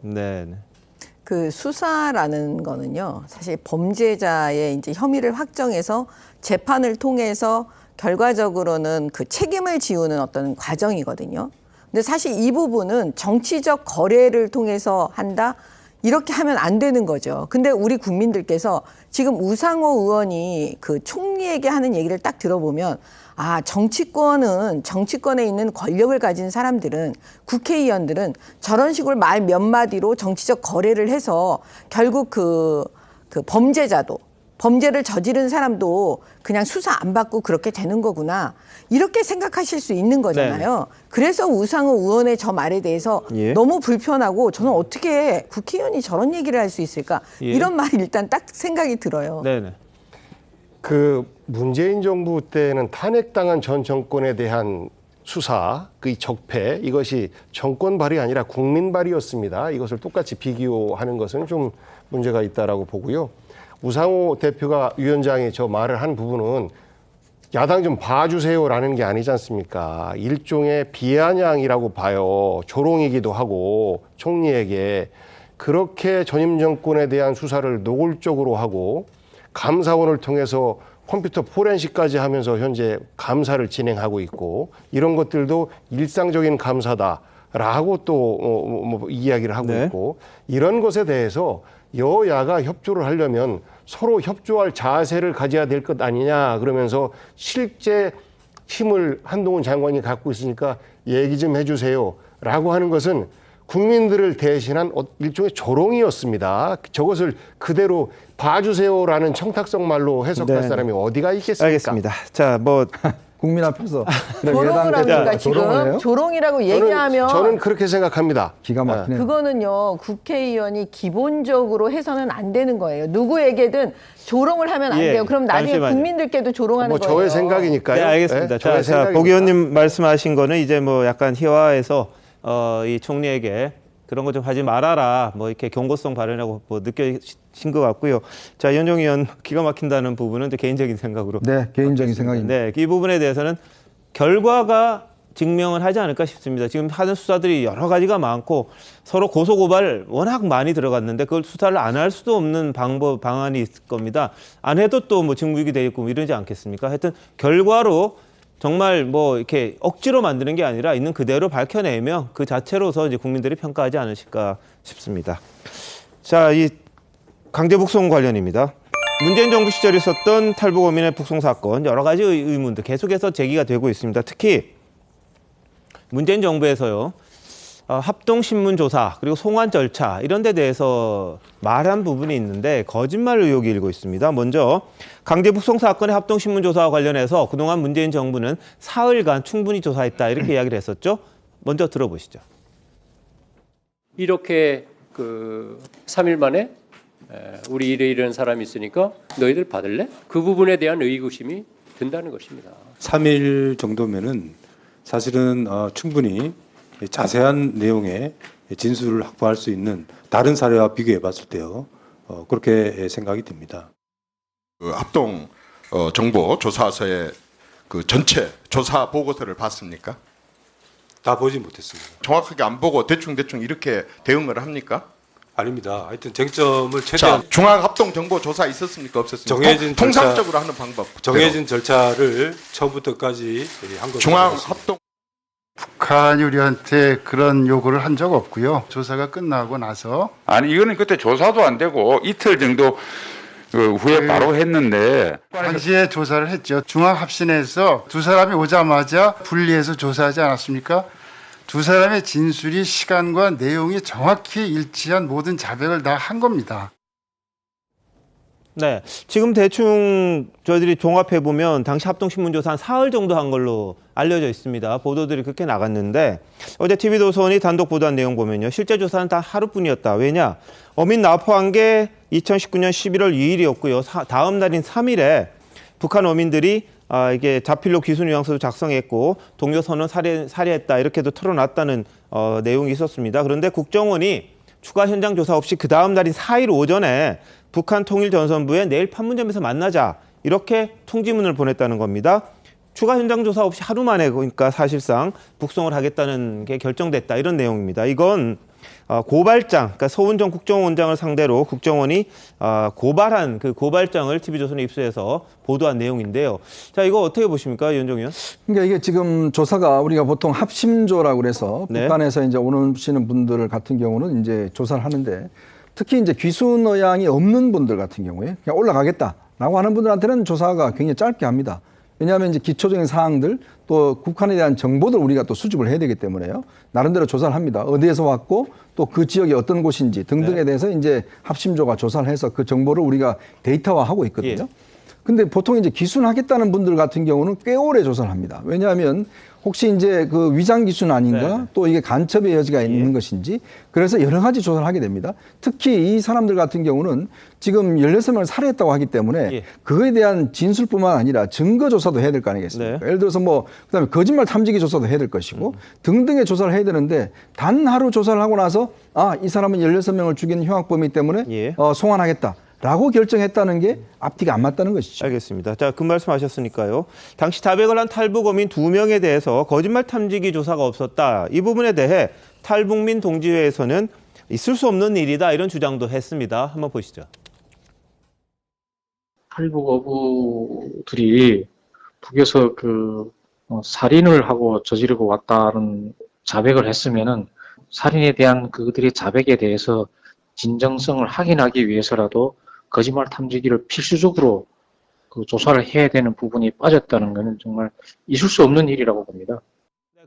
그 수사라는 거는요, 사실 범죄자의 이제 혐의를 확정해서 재판을 통해서 결과적으로는 그 책임을 지우는 어떤 과정이거든요. 근데 사실 이 부분은 정치적 거래를 통해서 한다? 이렇게 하면 안 되는 거죠. 근데 우리 국민들께서 지금 우상호 의원이 그 총리에게 하는 얘기를 딱 들어보면 정치권에 있는 권력을 가진 사람들은 국회의원들은 저런 식으로 말 몇 마디로 정치적 거래를 해서 결국 그 범죄를 저지른 사람도 그냥 수사 안 받고 그렇게 되는 거구나. 이렇게 생각하실 수 있는 거잖아요. 그래서 우상호 의원의 저 말에 대해서 너무 불편하고 저는 어떻게 국회의원이 저런 얘기를 할 수 있을까. 이런 말이 일단 딱 생각이 들어요. 그 문재인 정부 때는 탄핵당한 전 정권에 대한 수사, 그 적폐, 이것이 정권 발이 아니라 국민 발이었습니다. 이것을 똑같이 비교하는 것은 좀 문제가 있다라고 보고요. 우상호 대표가 위원장이 저 말을 한 부분은 야당 좀 봐주세요라는 게 아니지 않습니까? 일종의 비아냥이라고 봐요. 조롱이기도 하고 총리에게 그렇게 전임 정권에 대한 수사를 노골적으로 하고 감사원을 통해서 컴퓨터 포렌식까지 하면서 현재 감사를 진행하고 있고 이런 것들도 일상적인 감사다라고 또 이야기를 하고 있고 이런 것에 대해서 여야가 협조를 하려면 서로 협조할 자세를 가져야 될 것 아니냐 그러면서 실제 힘을 한동훈 장관이 갖고 있으니까 얘기 좀 해주세요라고 하는 것은 국민들을 대신한 일종의 조롱이었습니다. 저것을 그대로 봐주세요라는 청탁성 말로 해석할 사람이 어디가 있겠습니까? 알겠습니다. 자, 국민 앞에서 조롱을 합니까 지금? 조롱이라고 얘기하면 저는 그렇게 생각합니다. 기가 막히네요. 그거는요 국회의원이 기본적으로 해서는 안 되는 거예요. 누구에게든 조롱을 하면 안 돼요. 그럼 나중에 국민들께도 조롱하는 거예요. 저의 생각이니까요. 네, 알겠습니다. 자, 복 의원님 말씀하신 거는 이제 약간 희화해서 이 총리에게 그런 거 좀 하지 말아라 이렇게 경고성 발언이라고 느껴진 것 같고요. 자, 이현종 의원 기가 막힌다는 부분은 개인적인 생각으로. 네, 개인적인 생각입니다. 네, 이 부분에 대해서는 결과가 증명을 하지 않을까 싶습니다. 지금 하는 수사들이 여러 가지가 많고 서로 고소고발 워낙 많이 들어갔는데 그걸 수사를 안 할 수도 없는 방안이 있을 겁니다. 안 해도 또 뭐 증부익이 되겠고 이러지 않겠습니까? 하여튼 결과로 정말 뭐 이렇게 억지로 만드는 게 아니라 있는 그대로 밝혀내면 그 자체로서 이제 국민들이 평가하지 않으실까 싶습니다. 자, 이 강제 북송 관련입니다. 문재인 정부 시절에 있었던 탈북 어민의 북송 사건 여러 가지 의문들 계속해서 제기가 되고 있습니다. 특히 문재인 정부에서요. 합동신문 조사 그리고 송환 절차 이런 데 대해서 말한 부분이 있는데 거짓말 의혹이 일고 있습니다. 먼저 강제 북송 사건의 합동신문 조사와 관련해서 그동안 문재인 정부는 사흘간 충분히 조사했다 이렇게 이야기를 했었죠. 먼저 들어보시죠. 이렇게 3일 만에 우리 이런 사람이 있으니까 너희들 받을래? 그 부분에 대한 의구심이 든다는 것입니다. 3일 정도면은 사실은 충분히 자세한 내용의 진술을 확보할 수 있는 다른 사례와 비교해 봤을 때요. 그렇게 생각이 듭니다. 합동 정보 조사서의 그 전체 조사 보고서를 봤습니까? 다 보지 못했습니다. 정확하게 안 보고 대충 이렇게 대응을 합니까? 아닙니다. 하여튼 쟁점을 최대한 자, 중앙 합동 정보 조사 있었습니까? 없었습니까? 정해진 통상적으로 하는 방법. 정해진 절차를 처음부터까지 한 것으로 중앙 합동 북한이 우리한테 그런 요구를 한 적 없고요. 조사가 끝나고 나서 아니 이거는 그때 조사도 안 되고 이틀 정도 후에 바로 했는데 당시에 조사를 했죠. 중앙합신에서 두 사람이 오자마자 분리해서 조사하지 않았습니까? 두 사람의 진술이 시간과 내용이 정확히 일치한 모든 자백을 다 한 겁니다. 네, 지금 대충 저희들이 종합해 보면 당시 합동신문조사 한 사흘 정도 한 걸로 알려져 있습니다. 보도들이 그렇게 나갔는데 어제 TV조선이 단독 보도한 내용 보면요. 실제 조사는 단 하루뿐이었다. 왜냐? 어민 납포한 게 2019년 11월 2일이었고요. 다음 날인 3일에 북한 어민들이 이게 자필로 귀순 요양서도 작성했고 동료 선원 살해했다 이렇게도 털어놨다는 내용이 있었습니다. 그런데 국정원이 추가 현장 조사 없이 그 다음 날인 4일 오전에 북한 통일전선부에 내일 판문점에서 만나자 이렇게 통지문을 보냈다는 겁니다. 추가 현장 조사 없이 하루 만에 그러니까 사실상 북송을 하겠다는 게 결정됐다 이런 내용입니다. 이건 고발장, 그러니까 서훈정 국정원장을 상대로 국정원이 고발한 그 고발장을 TV조선에 입수해서 보도한 내용인데요. 자, 이거 어떻게 보십니까, 이현종 의원? 그러니까 이게 지금 조사가 우리가 보통 합심조라고 그래서 네. 북한에서 이제 오시는 분들 같은 경우는 이제 조사를 하는데 특히 이제 귀순 의향이 없는 분들 같은 경우에 그냥 올라가겠다라고 하는 분들한테는 조사가 굉장히 짧게 합니다. 왜냐하면 이제 기초적인 사항들 또 북한에 대한 정보들 우리가 또 수집을 해야 되기 때문에요. 나름대로 조사를 합니다. 어디에서 왔고 또 그 지역이 어떤 곳인지 등등에 대해서 이제 합심조가 조사를 해서 그 정보를 우리가 데이터화하고 있거든요. 근데 보통 이제 귀순하겠다는 분들 같은 경우는 꽤 오래 조사를 합니다. 왜냐하면 혹시 이제 그 위장 귀순 아닌가 또 이게 간첩의 여지가 있는 것인지 그래서 여러 가지 조사를 하게 됩니다. 특히 이 사람들 같은 경우는 지금 16명을 살해했다고 하기 때문에 그거에 대한 진술뿐만 아니라 증거 조사도 해야 될 거 아니겠습니까? 예를 들어서 뭐 그다음에 거짓말 탐지기 조사도 해야 될 것이고 등등의 조사를 해야 되는데 단 하루 조사를 하고 나서 이 사람은 16명을 죽인 흉악범이기 때문에 송환하겠다. 라고 결정했다는 게 앞뒤가 안 맞다는 것이죠. 알겠습니다. 자, 그 말씀하셨으니까요. 당시 자백을 한 탈북어민 2명에 대해서 거짓말 탐지기 조사가 없었다. 이 부분에 대해 탈북민 동지회에서는 있을 수 없는 일이다. 이런 주장도 했습니다. 한번 보시죠. 탈북 어부들이 북에서 살인을 하고 저지르고 왔다는 자백을 했으면은 살인에 대한 그들의 자백에 대해서 진정성을 확인하기 위해서라도 거짓말 탐지기를 필수적으로 조사를 해야 되는 부분이 빠졌다는 것은 정말 있을 수 없는 일이라고 봅니다.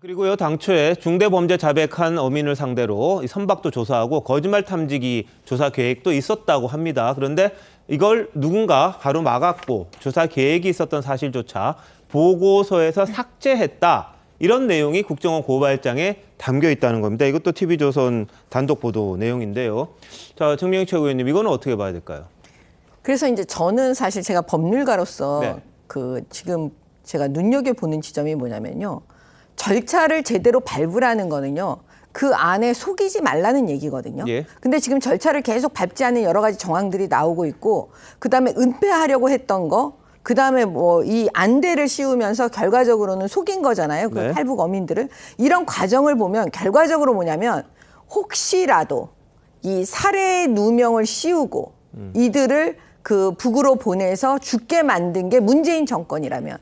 그리고요, 당초에 중대범죄 자백한 어민을 상대로 선박도 조사하고 거짓말 탐지기 조사 계획도 있었다고 합니다. 그런데 이걸 누군가 가로막았고 조사 계획이 있었던 사실조차 보고서에서 삭제했다. 이런 내용이 국정원 고발장에 담겨 있다는 겁니다. 이것도 TV조선 단독 보도 내용인데요. 자, 정명희 최고위원님, 이거는 어떻게 봐야 될까요? 그래서 이제 저는 사실 제가 법률가로서 지금 제가 눈여겨보는 지점이 뭐냐면요. 절차를 제대로 밟으라는 거는요. 그 안에 속이지 말라는 얘기거든요. 근데 지금 절차를 계속 밟지 않는 여러 가지 정황들이 나오고 있고 그다음에 은폐하려고 했던 거 그다음에 뭐 이 안대를 씌우면서 결과적으로는 속인 거잖아요. 그 네. 탈북 어민들을. 이런 과정을 보면 결과적으로 뭐냐면 혹시라도 이 살해 누명을 씌우고 이들을 그 북으로 보내서 죽게 만든 게 문재인 정권이라면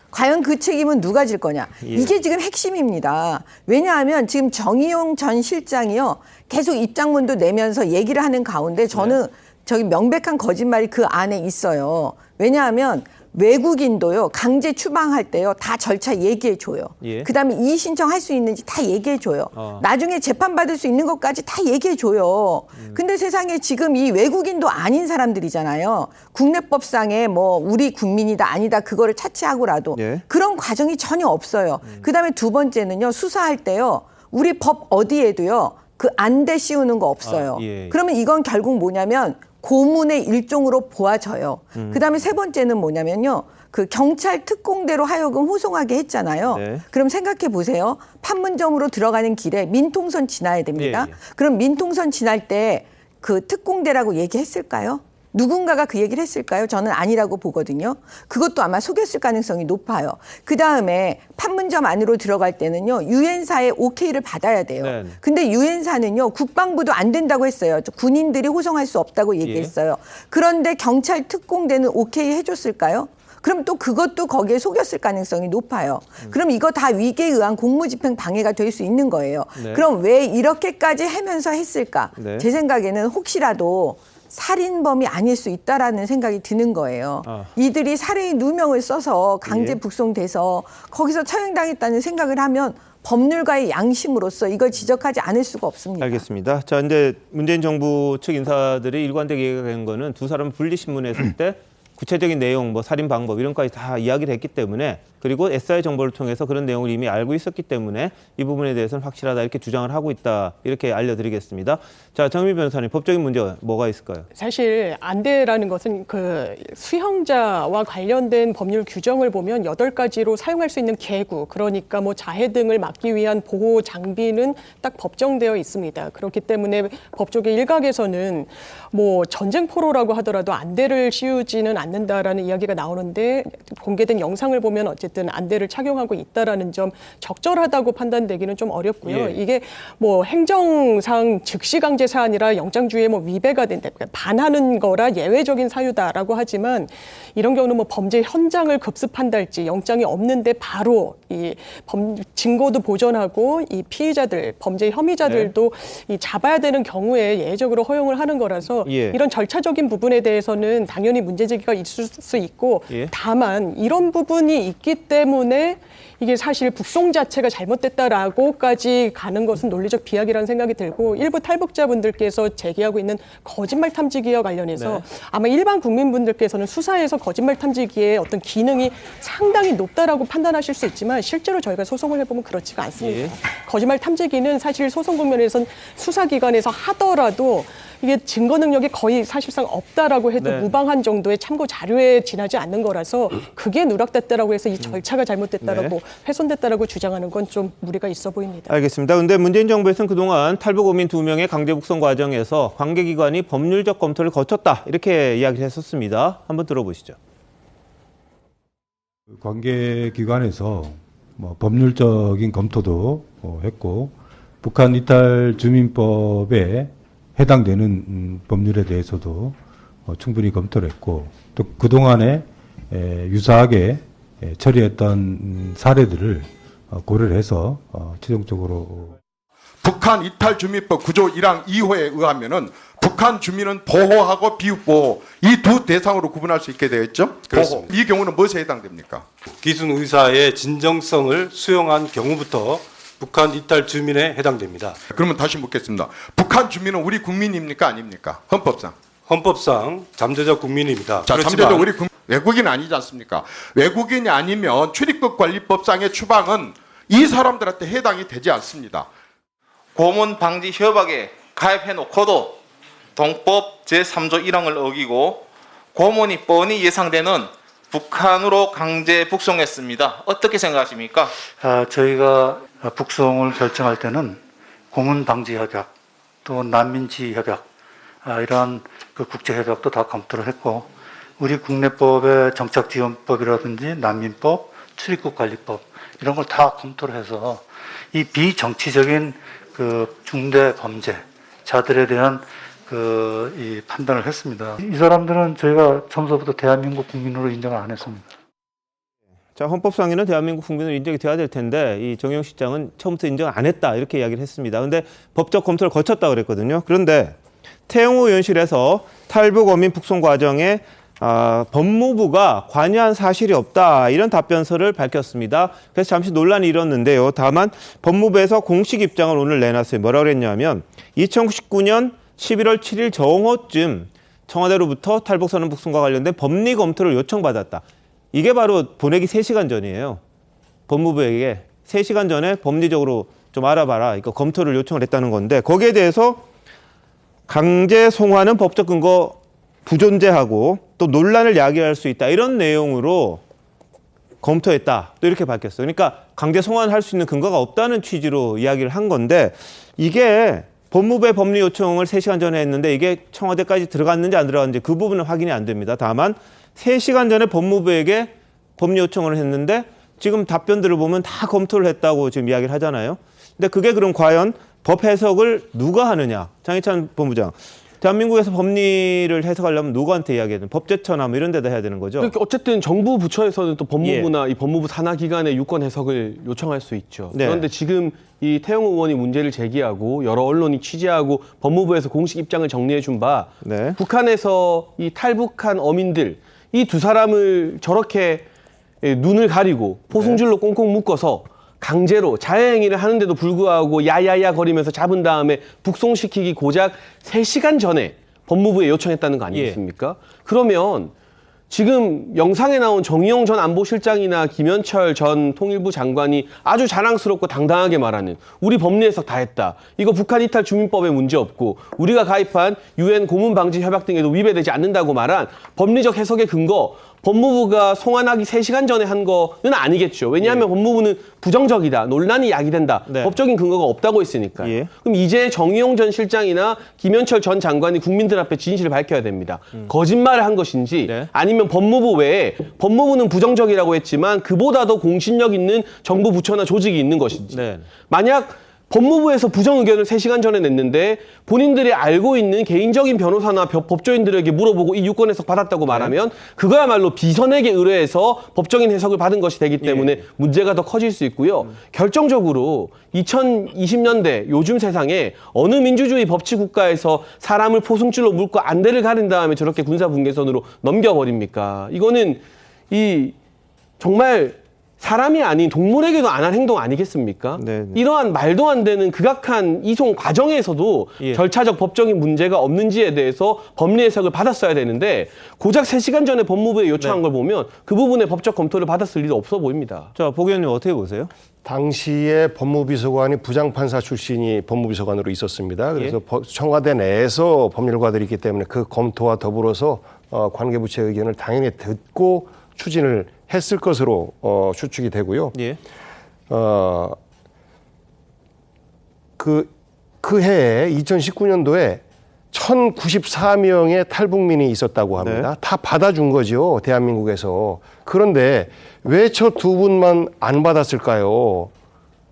과연 그 책임은 누가 질 거냐. 예. 이게 지금 핵심입니다. 왜냐하면 지금 정의용 전 실장이요. 계속 입장문도 내면서 얘기를 하는 가운데 저는 저기 명백한 거짓말이 그 안에 있어요. 왜냐하면 외국인도요. 강제 추방할 때요. 다 절차 얘기해 줘요. 예. 그다음에 이의 신청할 수 있는지 다 얘기해 줘요. 나중에 재판받을 수 있는 것까지 다 얘기해 줘요. 근데 세상에 지금 이 외국인도 아닌 사람들이잖아요. 국내법상에 뭐 우리 국민이다 아니다 그거를 차치하고라도 예. 그런 과정이 전혀 없어요. 그다음에 두 번째는요. 수사할 때요. 우리 법 어디에도요. 그 안대 씌우는 거 없어요. 예. 그러면 이건 결국 뭐냐면 고문의 일종으로 보아져요. 그다음에 세 번째는 뭐냐면요. 그 경찰 특공대로 하여금 호송하게 했잖아요. 네. 그럼 생각해 보세요. 판문점으로 들어가는 길에 민통선 지나야 됩니다. 예, 예. 그럼 민통선 지날 때 그 특공대라고 얘기했을까요? 누군가가 그 얘기를 했을까요? 저는 아니라고 보거든요. 그것도 아마 속였을 가능성이 높아요. 그다음에 판문점 안으로 들어갈 때는요. 유엔사의 오케이를 받아야 돼요. 네. 근데 유엔사는요. 국방부도 안 된다고 했어요. 군인들이 호송할 수 없다고 얘기했어요. 그런데 경찰 특공대는 오케이 해줬을까요? 그럼 또 그것도 거기에 속였을 가능성이 높아요. 그럼 이거 다 위계에 의한 공무집행 방해가 될 수 있는 거예요. 네. 그럼 왜 이렇게까지 하면서 했을까? 네. 제 생각에는 혹시라도 살인범이 아닐 수 있다라는 생각이 드는 거예요. 이들이 살해의 누명을 써서 강제 북송돼서 거기서 처형당했다는 생각을 하면 법률가의 양심으로서 이걸 지적하지 않을 수가 없습니다. 알겠습니다. 자, 이제 문재인 정부 측 인사들이 일관되게 얘기한 거는 두 사람 분리 신문했을 때 구체적인 내용, 뭐 살인 방법 이런 것까지 다 이야기를 했기 때문에 그리고 SI 정보를 통해서 그런 내용을 이미 알고 있었기 때문에 이 부분에 대해서는 확실하다 이렇게 주장을 하고 있다 이렇게 알려드리겠습니다. 자, 정미 변호사님 법적인 문제 뭐가 있을까요? 사실 안대라는 것은 그 수형자와 관련된 법률 규정을 보면 8가지로 사용할 수 있는 계구, 그러니까 뭐 자해 등을 막기 위한 보호 장비는 딱 법정되어 있습니다. 그렇기 때문에 법조계 일각에서는 뭐 전쟁포로라고 하더라도 안대를 씌우지는 않는다라는 이야기가 나오는데 공개된 영상을 보면 어쨌든 안대를 착용하고 있다라는 점 적절하다고 판단되기는 좀 어렵고요. 예. 이게 뭐 행정상 즉시 강제 사안이라 영장주의에 뭐 위배가 된다, 반하는 거라 예외적인 사유다라고 하지만 이런 경우는 뭐 범죄 현장을 급습한달지 영장이 없는데 바로 이 증거도 보존하고 이 피의자들, 범죄 혐의자들도 이 잡아야 되는 경우에 예외적으로 허용을 하는 거라서 예. 이런 절차적인 부분에 대해서는 당연히 문제 제기가 있을 수 있고 예. 다만 이런 부분이 있기 때문에 이게 사실 북송 자체가 잘못됐다라고까지 가는 것은 논리적 비약이라는 생각이 들고 일부 탈북자분들께서 제기하고 있는 거짓말 탐지기와 관련해서 네. 아마 일반 국민분들께서는 수사에서 거짓말 탐지기의 어떤 기능이 상당히 높다라고 판단하실 수 있지만 실제로 저희가 소송을 해보면 그렇지가 않습니다. 예. 거짓말 탐지기는 사실 소송 국면에선 수사기관에서 하더라도 이게 증거 능력이 거의 사실상 없다라고 해도 네. 무방한 정도의 참고 자료에 지나지 않는 거라서 그게 누락됐다라고 해서 이 절차가 잘못됐다라고 네. 훼손됐다라고 주장하는 건 좀 무리가 있어 보입니다. 알겠습니다. 그런데 문재인 정부에서는 그동안 탈북 어민 2명의 강제 북송 과정에서 관계기관이 법률적 검토를 거쳤다 이렇게 이야기를 했었습니다. 한번 들어보시죠. 관계기관에서 뭐 법률적인 검토도 했고 북한 이탈 주민법에 해당되는 법률에 대해서도 충분히 검토를 했고 또 그동안에 유사하게 처리했던 사례들을 고려를 해서 최종적으로 북한 이탈 주민법 9조 1항 2호에 의하면은 북한 주민은 보호하고 비보호 이 두 대상으로 구분할 수 있게 되어 있죠. 그렇습니다. 보호. 이 경우는 무엇에 해당됩니까? 기준 의사의 진정성을 수용한 경우부터 북한 이탈 주민에 해당됩니다. 그러면 다시 묻겠습니다. 북한 주민은 우리 국민입니까 아닙니까? 헌법상. 헌법상 잠재적 국민입니다. 자, 그렇지만 잠재적 우리 외국인 아니지 않습니까? 외국인이 아니면 출입국 관리법상의 추방은 이 사람들한테 해당이 되지 않습니다. 고문 방지 협약에 가입해 놓고도 동법 제3조 1항을 어기고 고문이 뻔히 예상되는 북한으로 강제 북송했습니다. 어떻게 생각하십니까? 저희가 북송을 결정할 때는 고문 방지 협약, 또 난민지 협약, 이러한 그 국제 협약도 다 검토를 했고, 우리 국내법의 정착지원법이라든지 난민법, 출입국관리법 이런 걸 다 검토를 해서 이 비정치적인 그 중대 범죄자들에 대한 이 판단을 했습니다. 이 사람들은 저희가 처음부터 대한민국 국민으로 인정을 안 했습니다. 자, 헌법상에는 대한민국 국민으로 인정이 돼야 될 텐데 이 정의용 실장은 처음부터 인정 안 했다 이렇게 이야기를 했습니다. 그런데 법적 검토를 거쳤다 그랬거든요. 그런데 태영호 의원실에서 탈북 어민 북송 과정에 법무부가 관여한 사실이 없다 이런 답변서를 밝혔습니다. 그래서 잠시 논란이 일었는데요. 다만 법무부에서 공식 입장을 오늘 내놨어요. 뭐라고 그랬냐면 2019년 11월 7일 정오쯤 청와대로부터 탈북 선언 북송과 관련된 법리 검토를 요청받았다. 이게 바로 보내기 3시간 전이에요. 법무부에게 3시간 전에 법리적으로 좀 알아봐라. 이거 검토를 요청을 했다는 건데 거기에 대해서 강제 송환은 법적 근거 부존재하고 또 논란을 야기할 수 있다. 이런 내용으로 검토했다. 또 이렇게 밝혔어요. 그러니까 강제 송환할 수 있는 근거가 없다는 취지로 이야기를 한 건데 이게 법무부의 법리 요청을 3시간 전에 했는데 이게 청와대까지 들어갔는지 안 들어갔는지 그 부분은 확인이 안 됩니다. 다만 3시간 전에 법무부에게 법리 요청을 했는데 지금 답변들을 보면 다 검토를 했다고 지금 이야기를 하잖아요. 근데 그게 그럼 과연 법 해석을 누가 하느냐. 장희찬 본부장. 대한민국에서 법리를 해석하려면 누구한테 이야기해야 되는 법제처나 뭐 이런 데다 해야 되는 거죠. 그러니까 어쨌든 정부 부처에서는 또 법무부나 이 법무부 산하 기관의 유권 해석을 요청할 수 있죠. 네. 그런데 지금 이 태영호 의원이 문제를 제기하고 여러 언론이 취재하고 법무부에서 공식 입장을 정리해 준 바 북한에서 이 탈북한 어민들 이 두 사람을 저렇게 눈을 가리고 포승줄로 꽁꽁 묶어서 강제로 자해행위를 하는데도 불구하고 야야야 거리면서 잡은 다음에 북송시키기 고작 3시간 전에 법무부에 요청했다는 거 아니겠습니까? 그러면 지금 영상에 나온 정의용 전 안보실장이나 김현철 전 통일부 장관이 아주 자랑스럽고 당당하게 말하는 우리 법리 해석 다 했다. 이거 북한 이탈 주민법에 문제 없고 우리가 가입한 UN 고문 방지 협약 등에도 위배되지 않는다고 말한 법리적 해석의 근거 법무부가 송환하기 3시간 전에 한 거는 아니겠죠. 왜냐하면 법무부는 부정적이다. 논란이 야기된다. 법적인 근거가 없다고 했으니까요. 그럼 이제 정의용 전 실장이나 김현철 전 장관이 국민들 앞에 진실을 밝혀야 됩니다. 거짓말을 한 것인지 아니면 법무부 외에 법무부는 부정적이라고 했지만 그보다 더 공신력 있는 정부 부처나 조직이 있는 것인지. 만약 법무부에서 부정 의견을 3시간 전에 냈는데 본인들이 알고 있는 개인적인 변호사나 법조인들에게 물어보고 이 유권 해석 받았다고 말하면 그거야말로 비선에게 의뢰해서 법적인 해석을 받은 것이 되기 때문에 문제가 더 커질 수 있고요. 결정적으로 2020년대 요즘 세상에 어느 민주주의 법치 국가에서 사람을 포승줄로 묶고 안대를 가린 다음에 저렇게 군사 분계선으로 넘겨버립니까? 이거는 정말 사람이 아닌 동물에게도 안 할 행동 아니겠습니까? 이러한 말도 안 되는 극악한 이송 과정에서도 절차적 법적인 문제가 없는지에 대해서 법리 해석을 받았어야 되는데 고작 3시간 전에 법무부에 요청한 걸 보면 그 부분에 법적 검토를 받았을 일이 없어 보입니다. 자, 복 의원님 어떻게 보세요? 당시에 법무비서관이 부장판사 출신이 법무비서관으로 있었습니다. 그래서 청와대 내에서 법률가들이 있기 때문에 그 검토와 더불어서 관계부처의 의견을 당연히 듣고 추진을 했을 것으로 추측이 되고요. 그 해에 2019년도에 1,094명의 탈북민이 있었다고 합니다. 다 받아준 거죠, 대한민국에서. 그런데 왜 저 두 분만 안 받았을까요?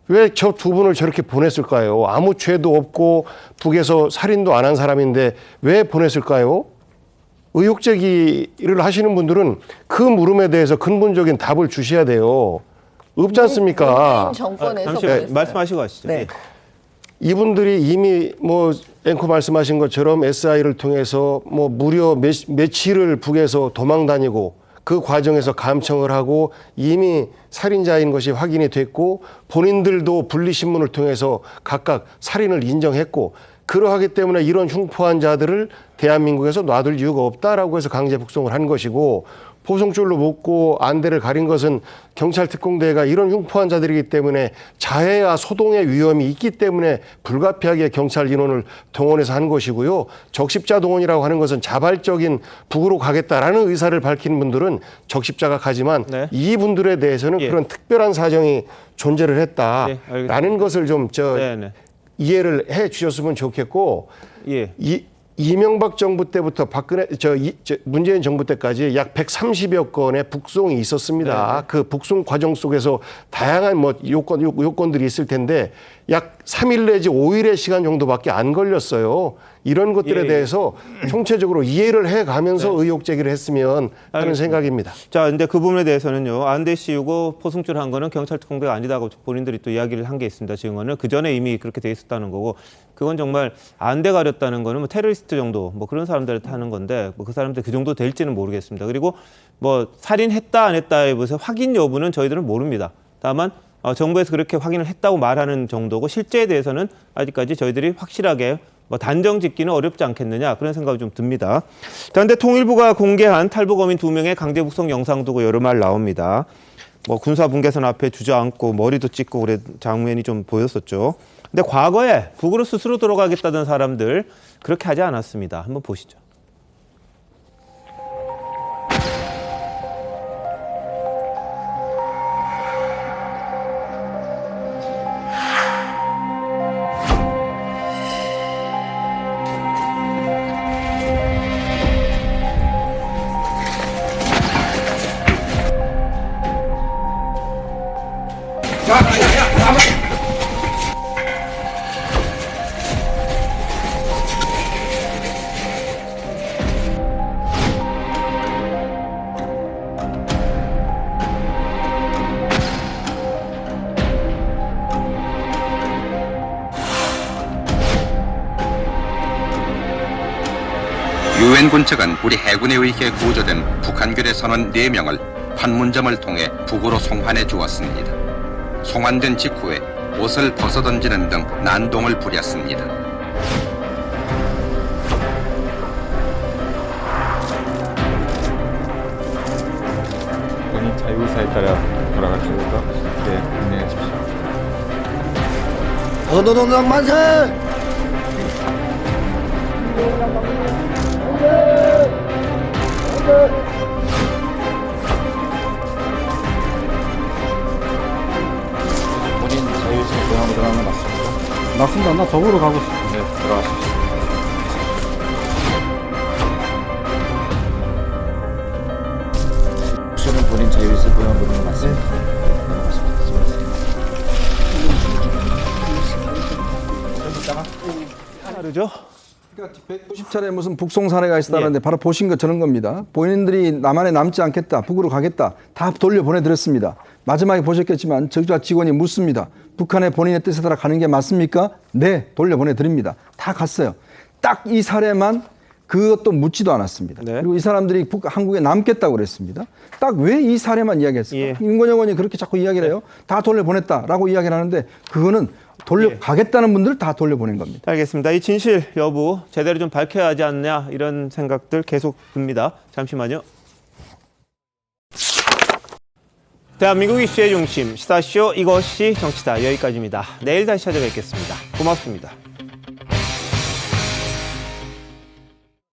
왜 저 두 분을 저렇게 보냈을까요? 아무 죄도 없고 북에서 살인도 안 한 사람인데 왜 보냈을까요? 의혹 제기를 하시는 분들은 그 물음에 대해서 근본적인 답을 주셔야 돼요. 없지 않습니까? 정권에서 말씀하시고 하시죠. 이분들이 이미 앵커 말씀하신 것처럼 SI를 통해서 무려 며칠을 북에서 도망 다니고 그 과정에서 감청을 하고 이미 살인자인 것이 확인이 됐고 본인들도 분리신문을 통해서 각각 살인을 인정했고 그러하기 때문에 이런 흉포한 자들을 대한민국에서 놔둘 이유가 없다라고 해서 강제 북송을 한 것이고 포승줄로 묶고 안대를 가린 것은 경찰 특공대가 이런 흉포한 자들이기 때문에 자해와 소동의 위험이 있기 때문에 불가피하게 경찰 인원을 동원해서 한 것이고요. 적십자 동원이라고 하는 것은 자발적인 북으로 가겠다라는 의사를 밝힌 분들은 적십자가 가지만 이분들에 대해서는 그런 특별한 사정이 존재를 했다라는 것을 좀 이해를 해 주셨으면 좋겠고 이명박 정부 때부터 문재인 정부 때까지 약 130여 건의 북송이 있었습니다. 그 북송 과정 속에서 다양한 요건들이 있을 텐데 약 3일 내지 5일의 시간 정도밖에 안 걸렸어요. 이런 것들에 대해서 총체적으로 이해를 해가면서 의혹 제기를 했으면 하는 생각입니다. 자, 근데 그 부분에 대해서는요. 안대 씌우고 포승줄 한 거는 경찰 특공대가 아니다고 본인들이 또 이야기를 한 게 있습니다. 증언을 그 전에 이미 그렇게 돼 있었다는 거고, 그건 정말 안대 가렸다는 거는 뭐 테러리스트 정도 뭐 그런 사람들한테 하는 건데 뭐 그 사람들 그 정도 될지는 모르겠습니다. 그리고 뭐 살인했다 안 했다에 무슨 확인 여부는 저희들은 모릅니다. 다만 정부에서 그렇게 확인을 했다고 말하는 정도고 실제에 대해서는 아직까지 저희들이 확실하게 뭐 단정 짓기는 어렵지 않겠느냐 그런 생각이 좀 듭니다. 그런데 통일부가 공개한 탈북어민 2명의 강제 북송 영상 두고 여러 말 나옵니다. 뭐 군사 분계선 앞에 주저앉고 머리도 찢고 그래 장면이 좀 보였었죠. 근데 과거에 북으로 스스로 돌아가겠다던 사람들 그렇게 하지 않았습니다. 한번 보시죠. 유엔군 측은 우리 해군에 의해 구조된 북한교대 선원 4명을 판문점을 통해 북으로 송환해 주었습니다. 송환된 직후에 옷을 벗어던지는 등 난동을 부렸습니다. 본인 자유의사에 따라 돌아가십니까? 네, 안녕히 계십시오. 언어동강 만세! 본인 자유의사에 고향으로 들어가는 건 맞습니까? 맞습니다. 나 더불어 가고 싶어요. 네, 들어가십시오. 혹시는 본인 자유의사에 고향으로 들어가는 건 맞습니까? 다르죠? 그러니까 190차례 무슨 북송 사례가 있었다는데 바로 보신 것 저런 겁니다. 본인들이 남한에 남지 않겠다, 북으로 가겠다, 다 돌려보내드렸습니다. 마지막에 보셨겠지만 저주와 직원이 묻습니다. 북한의 본인의 뜻에 따라 가는 게 맞습니까? 네, 돌려보내드립니다. 다 갔어요. 딱 이 사례만 그것도 묻지도 않았습니다. 그리고 이 사람들이 한국에 남겠다고 그랬습니다. 딱 왜 이 사례만 이야기했을까? 윤건영 의원이 그렇게 자꾸 이야기를 해요. 다 돌려보냈다라고 이야기를 하는데 그거는 가겠다는 분들 다 돌려보낸 겁니다. 알겠습니다. 이 진실 여부 제대로 좀 밝혀야 하지 않냐 이런 생각들 계속 듭니다. 잠시만요. 대한민국 이슈의 중심 시사쇼 이것이 정치다 여기까지입니다. 내일 다시 찾아뵙겠습니다. 고맙습니다.